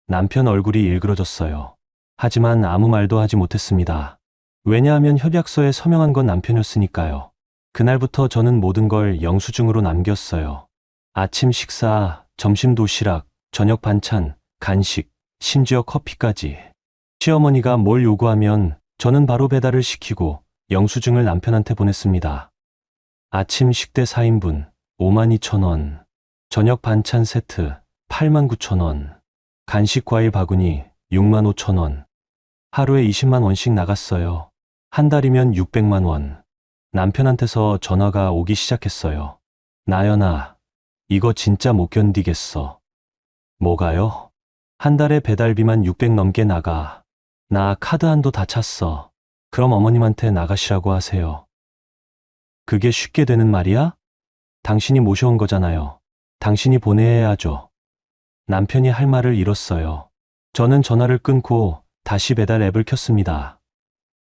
남편 얼굴이 일그러졌어요. 하지만 아무 말도 하지 못했습니다. 왜냐하면 협약서에 서명한 건 남편이었으니까요. 그날부터 저는 모든 걸 영수증으로 남겼어요. 아침 식사, 점심 도시락, 저녁 반찬, 간식, 심지어 커피까지. 시어머니가 뭘 요구하면 저는 바로 배달을 시키고 영수증을 남편한테 보냈습니다. 아침 식대 4인분, 52,000원. 저녁 반찬 세트, 89,000원. 간식 과일 바구니, 65,000원. 하루에 20만 원씩 나갔어요. 한 달이면 600만 원. 남편한테서 전화가 오기 시작했어요. 나연아, 이거 진짜 못 견디겠어. 뭐가요? 한 달에 배달비만 600 넘게 나가. 나 카드 한도 다 찼어. 그럼 어머님한테 나가시라고 하세요. 그게 쉽게 되는 말이야? 당신이 모셔온 거잖아요. 당신이 보내야 하죠. 남편이 할 말을 잃었어요. 저는 전화를 끊고 다시 배달 앱을 켰습니다.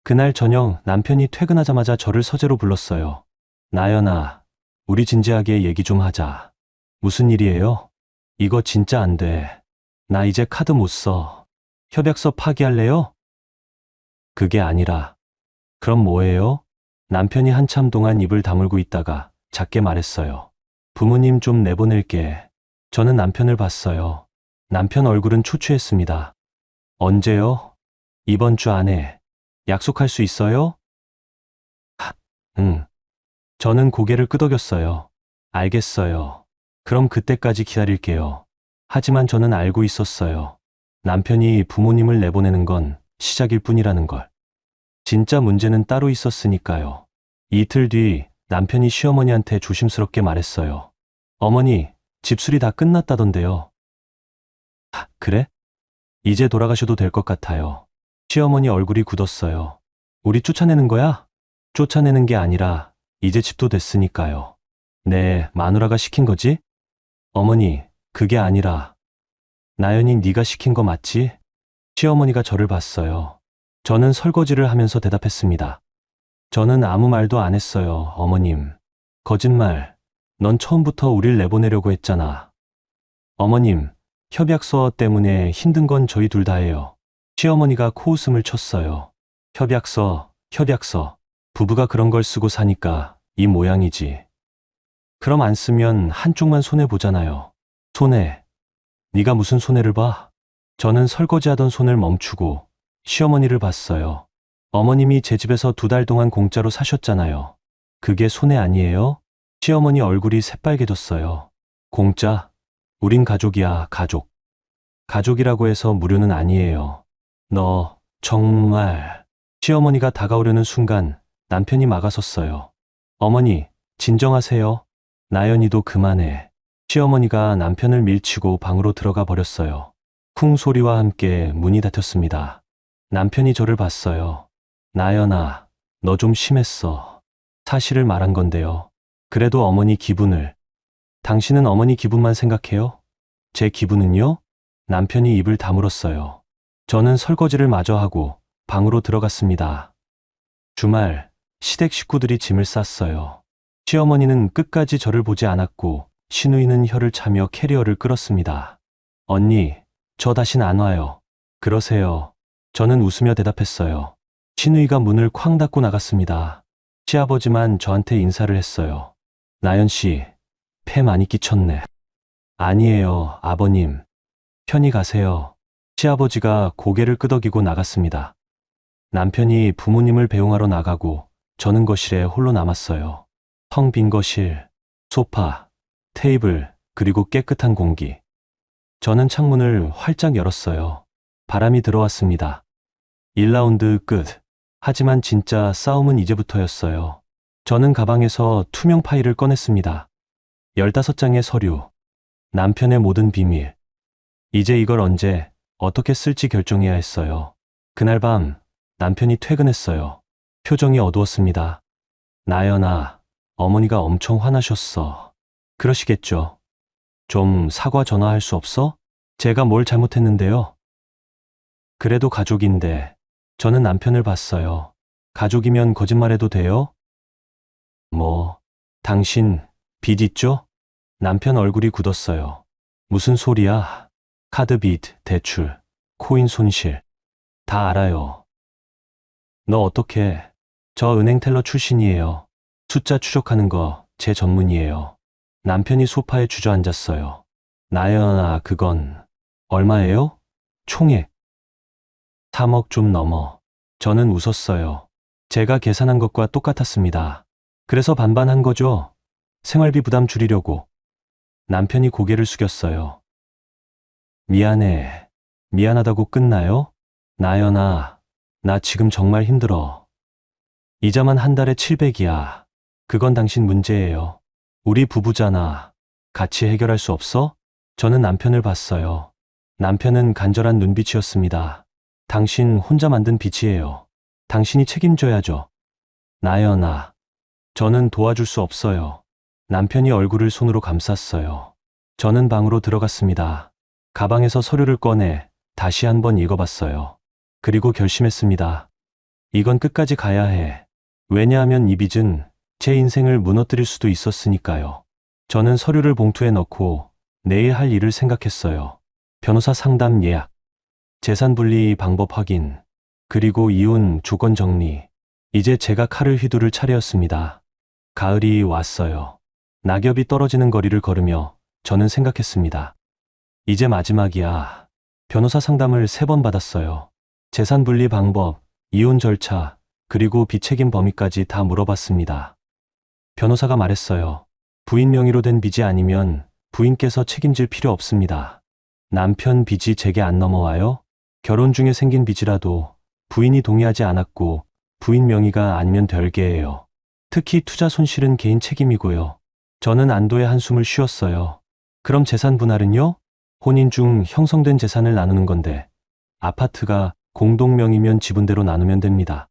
그날 저녁 남편이 퇴근하자마자 저를 서재로 불렀어요. 나연아, 우리 진지하게 얘기 좀 하자. 무슨 일이에요? 이거 진짜 안 돼. 나 이제 카드 못 써. 협약서 파기할래요? 그게 아니라. 그럼 뭐예요? 남편이 한참 동안 입을 다물고 있다가 작게 말했어요. 부모님 좀 내보낼게. 저는 남편을 봤어요. 남편 얼굴은 초췌했습니다. 언제요? 이번 주 안에. 약속할 수 있어요? 응. 저는 고개를 끄덕였어요. 알겠어요. 그럼 그때까지 기다릴게요. 하지만 저는 알고 있었어요. 남편이 부모님을 내보내는 건 시작일 뿐이라는 걸. 진짜 문제는 따로 있었으니까요. 이틀 뒤 남편이 시어머니한테 조심스럽게 말했어요. 어머니, 집수리 다 끝났다던데요. 그래? 이제 돌아가셔도 될 것 같아요. 시어머니 얼굴이 굳었어요. 우리 쫓아내는 거야? 쫓아내는 게 아니라 이제 집도 됐으니까요. 네, 마누라가 시킨 거지? 어머니, 그게 아니라 나연이 네가 시킨 거 맞지? 시어머니가 저를 봤어요. 저는 설거지를 하면서 대답했습니다. 저는 아무 말도 안 했어요, 어머님. 거짓말. 넌 처음부터 우릴 내보내려고 했잖아. 어머님, 협약서 때문에 힘든 건 저희 둘 다예요. 시어머니가 코웃음을 쳤어요. 협약서. 부부가 그런 걸 쓰고 사니까 이 모양이지. 그럼 안 쓰면 한쪽만 손해보잖아요. 손해. 네가 무슨 손해를 봐? 저는 설거지하던 손을 멈추고 시어머니를 봤어요. 어머님이 제 집에서 2달 동안 공짜로 사셨잖아요. 그게 손해 아니에요? 시어머니 얼굴이 새빨개졌어요. 공짜? 우린 가족이야, 가족. 가족이라고 해서 무료는 아니에요. 너, 정말. 시어머니가 다가오려는 순간 남편이 막아섰어요. 어머니, 진정하세요. 나연이도 그만해. 시어머니가 남편을 밀치고 방으로 들어가 버렸어요. 쿵 소리와 함께 문이 닫혔습니다. 남편이 저를 봤어요. 나연아, 너 좀 심했어. 사실을 말한 건데요. 그래도 어머니 기분을. 당신은 어머니 기분만 생각해요? 제 기분은요? 남편이 입을 다물었어요. 저는 설거지를 마저 하고 방으로 들어갔습니다. 주말, 시댁 식구들이 짐을 쌌어요. 시어머니는 끝까지 저를 보지 않았고 시누이는 혀를 차며 캐리어를 끌었습니다. 언니, 저 다신 안 와요. 그러세요. 저는 웃으며 대답했어요. 시누이가 문을 쾅 닫고 나갔습니다. 시아버지만 저한테 인사를 했어요. 나연 씨, 폐 많이 끼쳤네. 아니에요, 아버님. 편히 가세요. 시아버지가 고개를 끄덕이고 나갔습니다. 남편이 부모님을 배웅하러 나가고 저는 거실에 홀로 남았어요. 텅 빈 거실, 소파, 테이블, 그리고 깨끗한 공기. 저는 창문을 활짝 열었어요. 바람이 들어왔습니다. 1라운드 끝. 하지만 진짜 싸움은 이제부터였어요. 저는 가방에서 투명 파일을 꺼냈습니다. 15장의 서류. 남편의 모든 비밀. 이제 이걸 언제, 어떻게 쓸지 결정해야 했어요. 그날 밤, 남편이 퇴근했어요. 표정이 어두웠습니다. 나연아, 어머니가 엄청 화나셨어. 그러시겠죠. 좀 사과 전화할 수 없어? 제가 뭘 잘못했는데요? 그래도 가족인데, 저는 남편을 봤어요. 가족이면 거짓말해도 돼요? 뭐, 당신, 빚 있죠? 남편 얼굴이 굳었어요. 무슨 소리야? 카드 빚, 대출, 코인 손실. 다 알아요. 너 어떡해? 저 은행 텔러 출신이에요. 숫자 추적하는 거 제 전문이에요. 남편이 소파에 주저앉았어요. 나연아, 그건 얼마예요? 총액 3억 좀 넘어. 저는 웃었어요. 제가 계산한 것과 똑같았습니다. 그래서 반반한 거죠. 생활비 부담 줄이려고. 남편이 고개를 숙였어요. 미안해. 미안하다고 끝나요? 나연아, 나 지금 정말 힘들어. 이자만 한 달에 700이야. 그건 당신 문제예요. 우리 부부잖아. 같이 해결할 수 없어? 저는 남편을 봤어요. 남편은 간절한 눈빛이었습니다. 당신 혼자 만든 빚이에요. 당신이 책임져야죠. 나연아, 저는 도와줄 수 없어요. 남편이 얼굴을 손으로 감쌌어요. 저는 방으로 들어갔습니다. 가방에서 서류를 꺼내 다시 한번 읽어봤어요. 그리고 결심했습니다. 이건 끝까지 가야 해. 왜냐하면 이 빚은 제 인생을 무너뜨릴 수도 있었으니까요. 저는 서류를 봉투에 넣고 내일 할 일을 생각했어요. 변호사 상담 예약, 재산 분리 방법 확인, 그리고 이혼 조건 정리. 이제 제가 칼을 휘두를 차례였습니다. 가을이 왔어요. 낙엽이 떨어지는 거리를 걸으며 저는 생각했습니다. 이제 마지막이야. 변호사 상담을 3번 받았어요. 재산 분리 방법, 이혼 절차, 그리고 비책임 범위까지 다 물어봤습니다. 변호사가 말했어요. 부인 명의로 된 빚이 아니면 부인께서 책임질 필요 없습니다. 남편 빚이 제게 안 넘어와요? 결혼 중에 생긴 빚이라도 부인이 동의하지 않았고 부인 명의가 아니면 별개예요. 특히 투자 손실은 개인 책임이고요. 저는 안도의 한숨을 쉬었어요. 그럼 재산 분할은요? 혼인 중 형성된 재산을 나누는 건데 아파트가 공동명의면 지분대로 나누면 됩니다.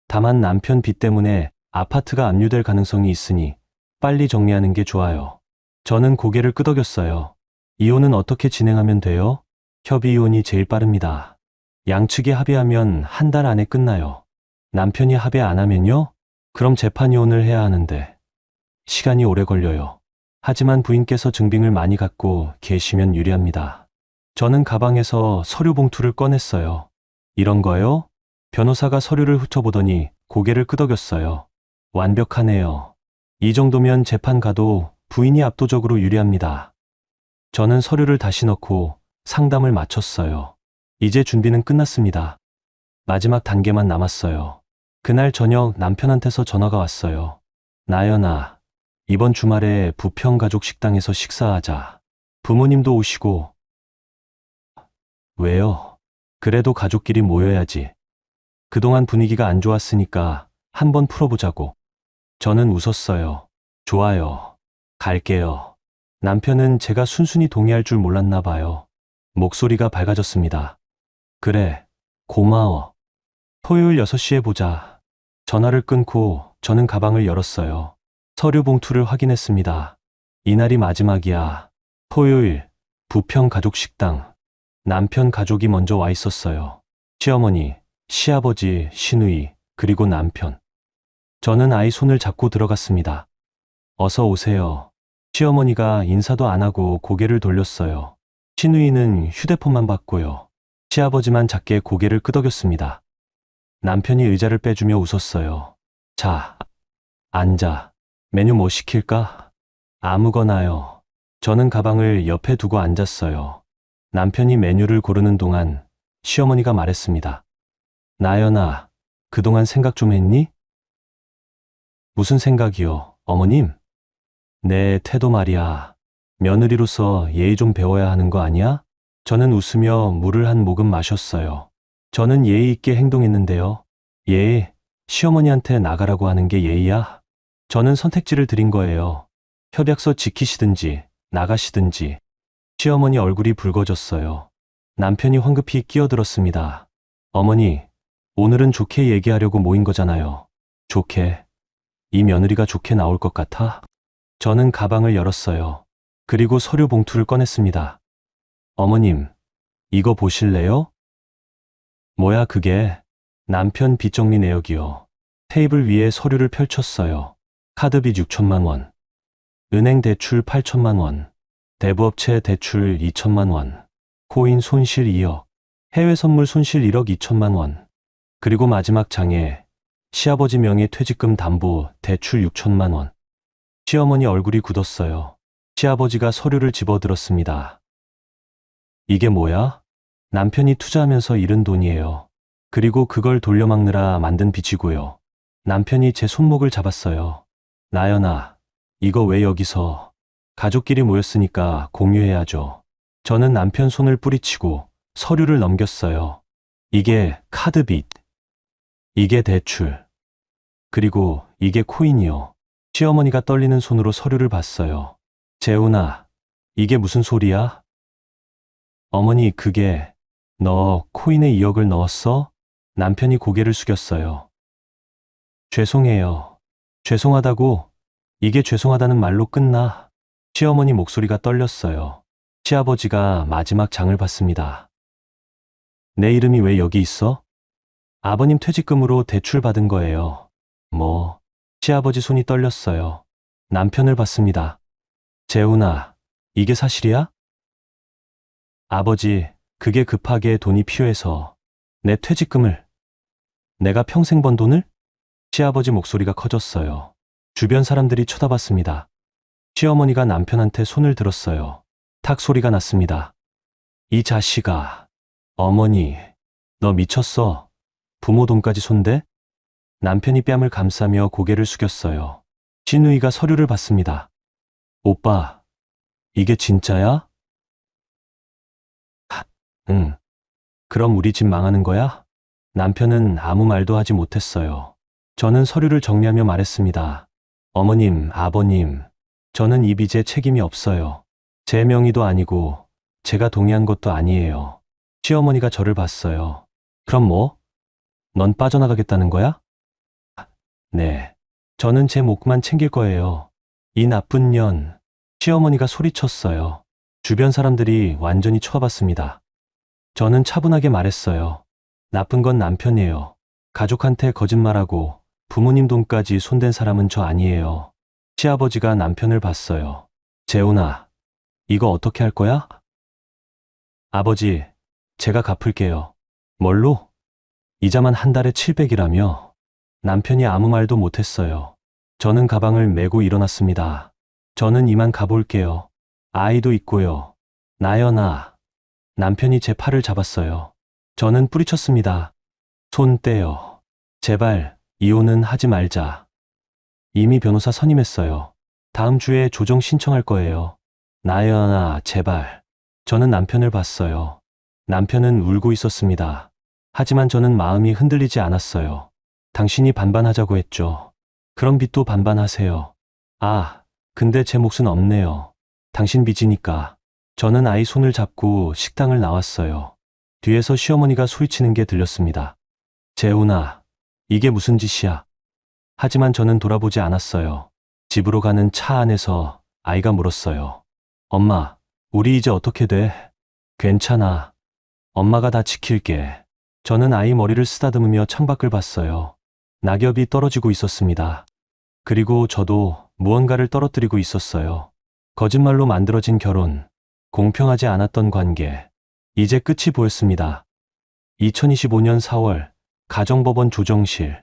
다만 남편 빚 때문에 아파트가 압류될 가능성이 있으니 빨리 정리하는 게 좋아요. 저는 고개를 끄덕였어요. 이혼은 어떻게 진행하면 돼요? 협의 이혼이 제일 빠릅니다. 양측이 합의하면 1달 안에 끝나요. 남편이 합의 안 하면요? 그럼 재판 이혼을 해야 하는데 시간이 오래 걸려요. 하지만 부인께서 증빙을 많이 갖고 계시면 유리합니다. 저는 가방에서 서류 봉투를 꺼냈어요. 이런 거요? 변호사가 서류를 훑어보더니 고개를 끄덕였어요. 완벽하네요. 이 정도면 재판 가도 부인이 압도적으로 유리합니다. 저는 서류를 다시 넣고 상담을 마쳤어요. 이제 준비는 끝났습니다. 마지막 단계만 남았어요. 그날 저녁 남편한테서 전화가 왔어요. 나연아, 이번 주말에 부평 가족 식당에서 식사하자. 부모님도 오시고. 왜요? 그래도 가족끼리 모여야지. 그동안 분위기가 안 좋았으니까 한번 풀어보자고. 저는 웃었어요. 좋아요. 갈게요. 남편은 제가 순순히 동의할 줄 몰랐나 봐요. 목소리가 밝아졌습니다. 그래, 고마워. 토요일 6시에 보자. 전화를 끊고 저는 가방을 열었어요. 서류 봉투를 확인했습니다. 이날이 마지막이야. 토요일, 부평 가족 식당. 남편 가족이 먼저 와 있었어요. 시어머니, 시아버지, 시누이, 그리고 남편. 저는 아이 손을 잡고 들어갔습니다. 어서 오세요. 시어머니가 인사도 안 하고 고개를 돌렸어요. 시누이는 휴대폰만 봤고요. 시아버지만 작게 고개를 끄덕였습니다. 남편이 의자를 빼주며 웃었어요. 자, 앉아. 메뉴 뭐 시킬까? 아무거나요. 저는 가방을 옆에 두고 앉았어요. 남편이 메뉴를 고르는 동안 시어머니가 말했습니다. 나연아, 그동안 생각 좀 했니? 무슨 생각이요, 어머님? 내 태도 말이야. 며느리로서 예의 좀 배워야 하는 거 아니야? 저는 웃으며 물을 한 모금 마셨어요. 저는 예의 있게 행동했는데요. 예의, 시어머니한테 나가라고 하는 게 예의야? 저는 선택지를 드린 거예요. 협약서 지키시든지 나가시든지. 시어머니 얼굴이 붉어졌어요. 남편이 황급히 끼어들었습니다. 어머니, 오늘은 좋게 얘기하려고 모인 거잖아요. 좋게? 이 며느리가 좋게 나올 것 같아? 저는 가방을 열었어요. 그리고 서류 봉투를 꺼냈습니다. 어머님, 이거 보실래요? 뭐야 그게? 남편 빚 정리 내역이요. 테이블 위에 서류를 펼쳤어요. 카드빚 6천만 원, 은행 대출 8천만 원, 대부업체 대출 2천만 원, 코인 손실 2억, 해외 선물 손실 1억 2천만 원, 그리고 마지막 장에 시아버지 명의 퇴직금 담보 대출 6천만 원. 시어머니 얼굴이 굳었어요. 시아버지가 서류를 집어들었습니다. 이게 뭐야? 남편이 투자하면서 잃은 돈이에요. 그리고 그걸 돌려막느라 만든 빚이고요. 남편이 제 손목을 잡았어요. 나연아, 이거 왜 여기서? 가족끼리 모였으니까 공유해야죠. 저는 남편 손을 뿌리치고 서류를 넘겼어요. 이게 카드빚. 이게 대출. 그리고 이게 코인이요. 시어머니가 떨리는 손으로 서류를 봤어요. 재훈아, 이게 무슨 소리야? 어머니, 그게 너 코인에 2억을 넣었어? 남편이 고개를 숙였어요. 죄송해요. 죄송하다고? 이게 죄송하다는 말로 끝나? 시어머니 목소리가 떨렸어요. 시아버지가 마지막 장을 봤습니다. 내 이름이 왜 여기 있어? 아버님 퇴직금으로 대출 받은 거예요. 뭐? 시아버지 손이 떨렸어요. 남편을 봤습니다. 재훈아, 이게 사실이야? 아버지, 그게 급하게 돈이 필요해서 내 퇴직금을, 내가 평생 번 돈을? 시아버지 목소리가 커졌어요. 주변 사람들이 쳐다봤습니다. 시어머니가 남편한테 손을 들었어요. 탁 소리가 났습니다. 이 자식아. 어머니, 너 미쳤어? 부모 돈까지 손대? 남편이 뺨을 감싸며 고개를 숙였어요. 신우이가 서류를 받습니다. 오빠, 이게 진짜야? 응. 그럼 우리 집 망하는 거야? 남편은 아무 말도 하지 못했어요. 저는 서류를 정리하며 말했습니다. 어머님, 아버님, 저는 이 빚에 책임이 없어요. 제 명의도 아니고 제가 동의한 것도 아니에요. 시어머니가 저를 봤어요. 그럼 뭐? 넌 빠져나가겠다는 거야? 네. 저는 제 몫만 챙길 거예요. 이 나쁜 년. 시어머니가 소리쳤어요. 주변 사람들이 완전히 쳐봤습니다. 저는 차분하게 말했어요. 나쁜 건 남편이에요. 가족한테 거짓말하고 부모님 돈까지 손댄 사람은 저 아니에요. 시아버지가 남편을 봤어요. 재훈아, 이거 어떻게 할 거야? 아버지, 제가 갚을게요. 뭘로? 이자만 한 달에 700이라며? 남편이 아무 말도 못했어요. 저는 가방을 메고 일어났습니다. 저는 이만 가볼게요. 아이도 있고요. 나연아. 남편이 제 팔을 잡았어요. 저는 뿌리쳤습니다. 손 떼요. 제발 이혼은 하지 말자. 이미 변호사 선임했어요. 다음 주에 조정 신청할 거예요. 나연아, 제발. 저는 남편을 봤어요. 남편은 울고 있었습니다. 하지만 저는 마음이 흔들리지 않았어요. 당신이 반반하자고 했죠. 그럼 빚도 반반하세요. 아, 근데 제 몫은 없네요. 당신 빚이니까. 저는 아이 손을 잡고 식당을 나왔어요. 뒤에서 시어머니가 소리치는 게 들렸습니다. 재훈아, 이게 무슨 짓이야? 하지만 저는 돌아보지 않았어요. 집으로 가는 차 안에서 아이가 물었어요. 엄마, 우리 이제 어떻게 돼? 괜찮아. 엄마가 다 지킬게. 저는 아이 머리를 쓰다듬으며 창밖을 봤어요. 낙엽이 떨어지고 있었습니다. 그리고 저도 무언가를 떨어뜨리고 있었어요. 거짓말로 만들어진 결혼, 공평하지 않았던 관계, 이제 끝이 보였습니다. 2025년 4월, 가정법원 조정실.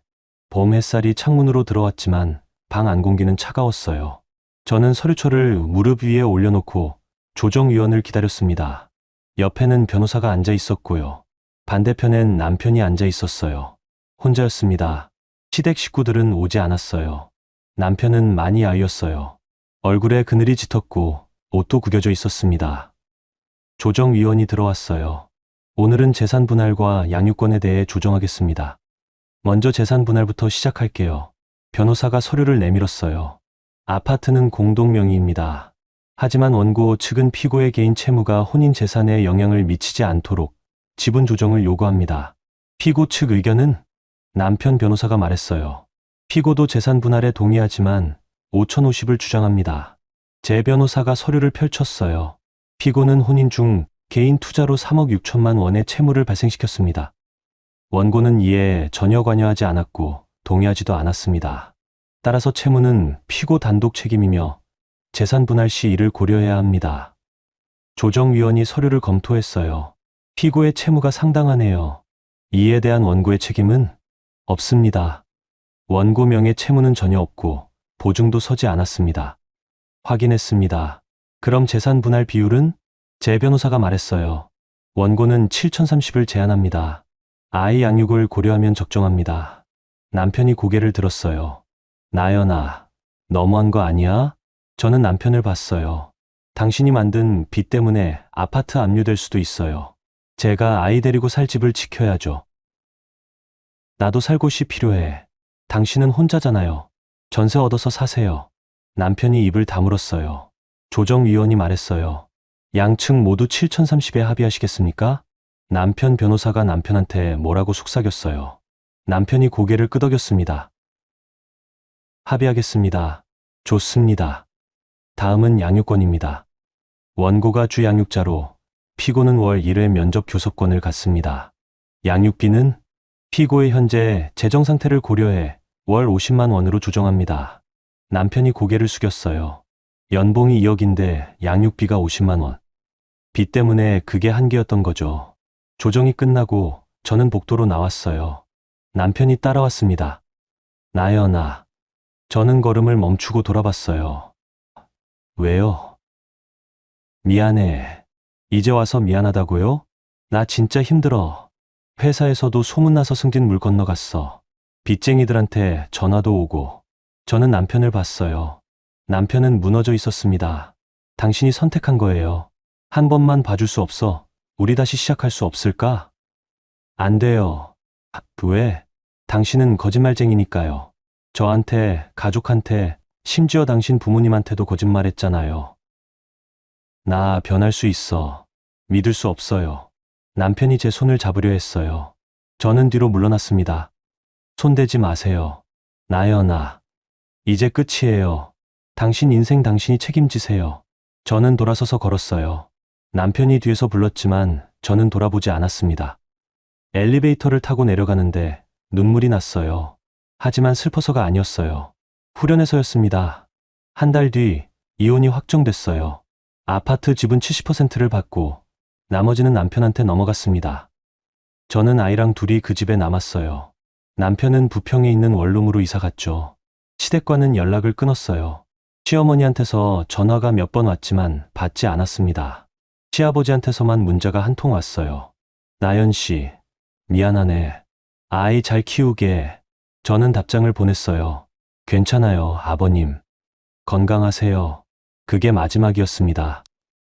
봄 햇살이 창문으로 들어왔지만 방 안 공기는 차가웠어요. 저는 서류초를 무릎 위에 올려놓고 조정위원을 기다렸습니다. 옆에는 변호사가 앉아 있었고요. 반대편엔 남편이 앉아 있었어요. 혼자였습니다. 시댁 식구들은 오지 않았어요. 남편은 많이 아이였어요. 얼굴에 그늘이 짙었고 옷도 구겨져 있었습니다. 조정위원이 들어왔어요. 오늘은 재산 분할과 양육권에 대해 조정하겠습니다. 먼저 재산 분할부터 시작할게요. 변호사가 서류를 내밀었어요. 아파트는 공동 명의입니다. 하지만 원고 측은 피고의 개인 채무가 혼인 재산에 영향을 미치지 않도록 지분 조정을 요구합니다. 피고 측 의견은? 남편 변호사가 말했어요. 피고도 재산 분할에 동의하지만 5,050을 주장합니다. 제 변호사가 서류를 펼쳤어요. 피고는 혼인 중 개인 투자로 3억 6천만 원의 채무를 발생시켰습니다. 원고는 이에 전혀 관여하지 않았고 동의하지도 않았습니다. 따라서 채무는 피고 단독 책임이며 재산 분할 시 이를 고려해야 합니다. 조정위원이 서류를 검토했어요. 피고의 채무가 상당하네요. 이에 대한 원고의 책임은 없습니다. 원고 명의 채무는 전혀 없고 보증도 서지 않았습니다. 확인했습니다. 그럼 재산 분할 비율은? 제 변호사가 말했어요. 원고는 7,030을 제한합니다. 아이 양육을 고려하면 적정합니다. 남편이 고개를 들었어요. 나연아, 너무한 거 아니야? 저는 남편을 봤어요. 당신이 만든 빚 때문에 아파트 압류될 수도 있어요. 제가 아이 데리고 살 집을 지켜야죠. 나도 살 곳이 필요해. 당신은 혼자잖아요. 전세 얻어서 사세요. 남편이 입을 다물었어요. 조정위원이 말했어요. 양측 모두 7,030에 합의하시겠습니까? 남편 변호사가 남편한테 뭐라고 속삭였어요. 남편이 고개를 끄덕였습니다. 합의하겠습니다. 좋습니다. 다음은 양육권입니다. 원고가 주 양육자로 피고는 월 1회 면접 교섭권을 갖습니다. 양육비는 피고의 현재 재정 상태를 고려해 월 50만 원으로 조정합니다. 남편이 고개를 숙였어요. 연봉이 2억인데 양육비가 50만 원. 빚 때문에 그게 한계였던 거죠. 조정이 끝나고 저는 복도로 나왔어요. 남편이 따라왔습니다. 나연아. 저는 걸음을 멈추고 돌아봤어요. 왜요? 미안해. 이제 와서 미안하다고요? 나 진짜 힘들어. 회사에서도 소문나서 승진 물 건너갔어. 빚쟁이들한테 전화도 오고. 저는 남편을 봤어요. 남편은 무너져 있었습니다. 당신이 선택한 거예요. 한 번만 봐줄 수 없어. 우리 다시 시작할 수 없을까? 안 돼요. 왜? 당신은 거짓말쟁이니까요. 저한테, 가족한테, 심지어 당신 부모님한테도 거짓말했잖아요. 나 변할 수 있어. 믿을 수 없어요. 남편이 제 손을 잡으려 했어요. 저는 뒤로 물러났습니다. 손대지 마세요. 나연아. 이제 끝이에요. 당신 인생 당신이 책임지세요. 저는 돌아서서 걸었어요. 남편이 뒤에서 불렀지만 저는 돌아보지 않았습니다. 엘리베이터를 타고 내려가는데 눈물이 났어요. 하지만 슬퍼서가 아니었어요. 후련해서였습니다. 한 달 뒤 이혼이 확정됐어요. 아파트 지분 70%를 받고 나머지는 남편한테 넘어갔습니다. 저는 아이랑 둘이 그 집에 남았어요. 남편은 부평에 있는 원룸으로 이사 갔죠. 시댁과는 연락을 끊었어요. 시어머니한테서 전화가 몇 번 왔지만 받지 않았습니다. 시아버지한테서만 문자가 한 통 왔어요. 나연 씨, 미안하네. 아이 잘 키우게. 저는 답장을 보냈어요. 괜찮아요, 아버님. 건강하세요. 그게 마지막이었습니다.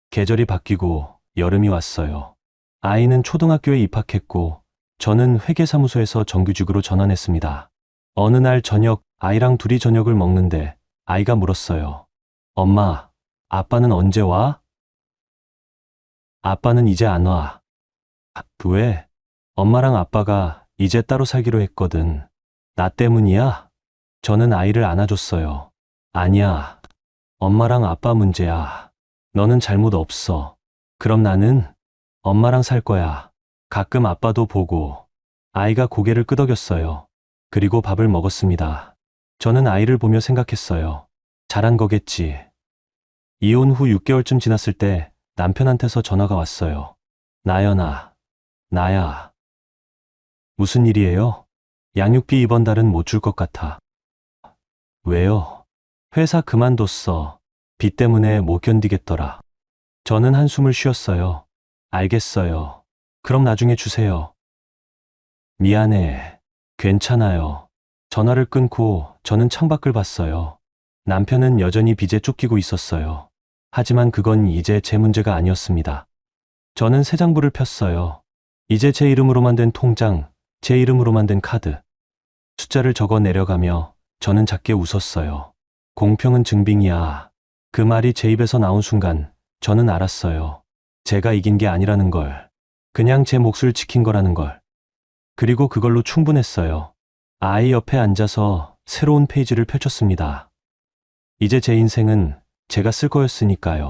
계절이 바뀌고 여름이 왔어요. 아이는 초등학교에 입학했고 저는 회계사무소에서 정규직으로 전환했습니다. 어느 날 저녁 아이랑 둘이 저녁을 먹는데 아이가 물었어요. 엄마, 아빠는 언제 와? 아빠는 이제 안 와. 왜? 엄마랑 아빠가 이제 따로 살기로 했거든. 나 때문이야? 저는 아이를 안아줬어요. 아니야. 엄마랑 아빠 문제야. 너는 잘못 없어. 그럼 나는 엄마랑 살 거야. 가끔 아빠도 보고. 아이가 고개를 끄덕였어요. 그리고 밥을 먹었습니다. 저는 아이를 보며 생각했어요. 잘한 거겠지. 이혼 후 6개월쯤 지났을 때 남편한테서 전화가 왔어요. 나연아, 나야. 무슨 일이에요? 양육비 이번 달은 못 줄 것 같아. 왜요? 회사 그만뒀어. 빚 때문에 못 견디겠더라. 저는 한숨을 쉬었어요. 알겠어요. 그럼 나중에 주세요. 미안해. 괜찮아요. 전화를 끊고 저는 창밖을 봤어요. 남편은 여전히 빚에 쫓기고 있었어요. 하지만 그건 이제 제 문제가 아니었습니다. 저는 새 장부를 폈어요. 이제 제 이름으로만 된 통장, 제 이름으로만 된 카드. 숫자를 적어 내려가며 저는 작게 웃었어요. 공평은 증빙이야. 그 말이 제 입에서 나온 순간 저는 알았어요. 제가 이긴 게 아니라는 걸. 그냥 제 몫을 지킨 거라는 걸. 그리고 그걸로 충분했어요. 아이 옆에 앉아서 새로운 페이지를 펼쳤습니다. 이제 제 인생은 제가 쓸 거였으니까요.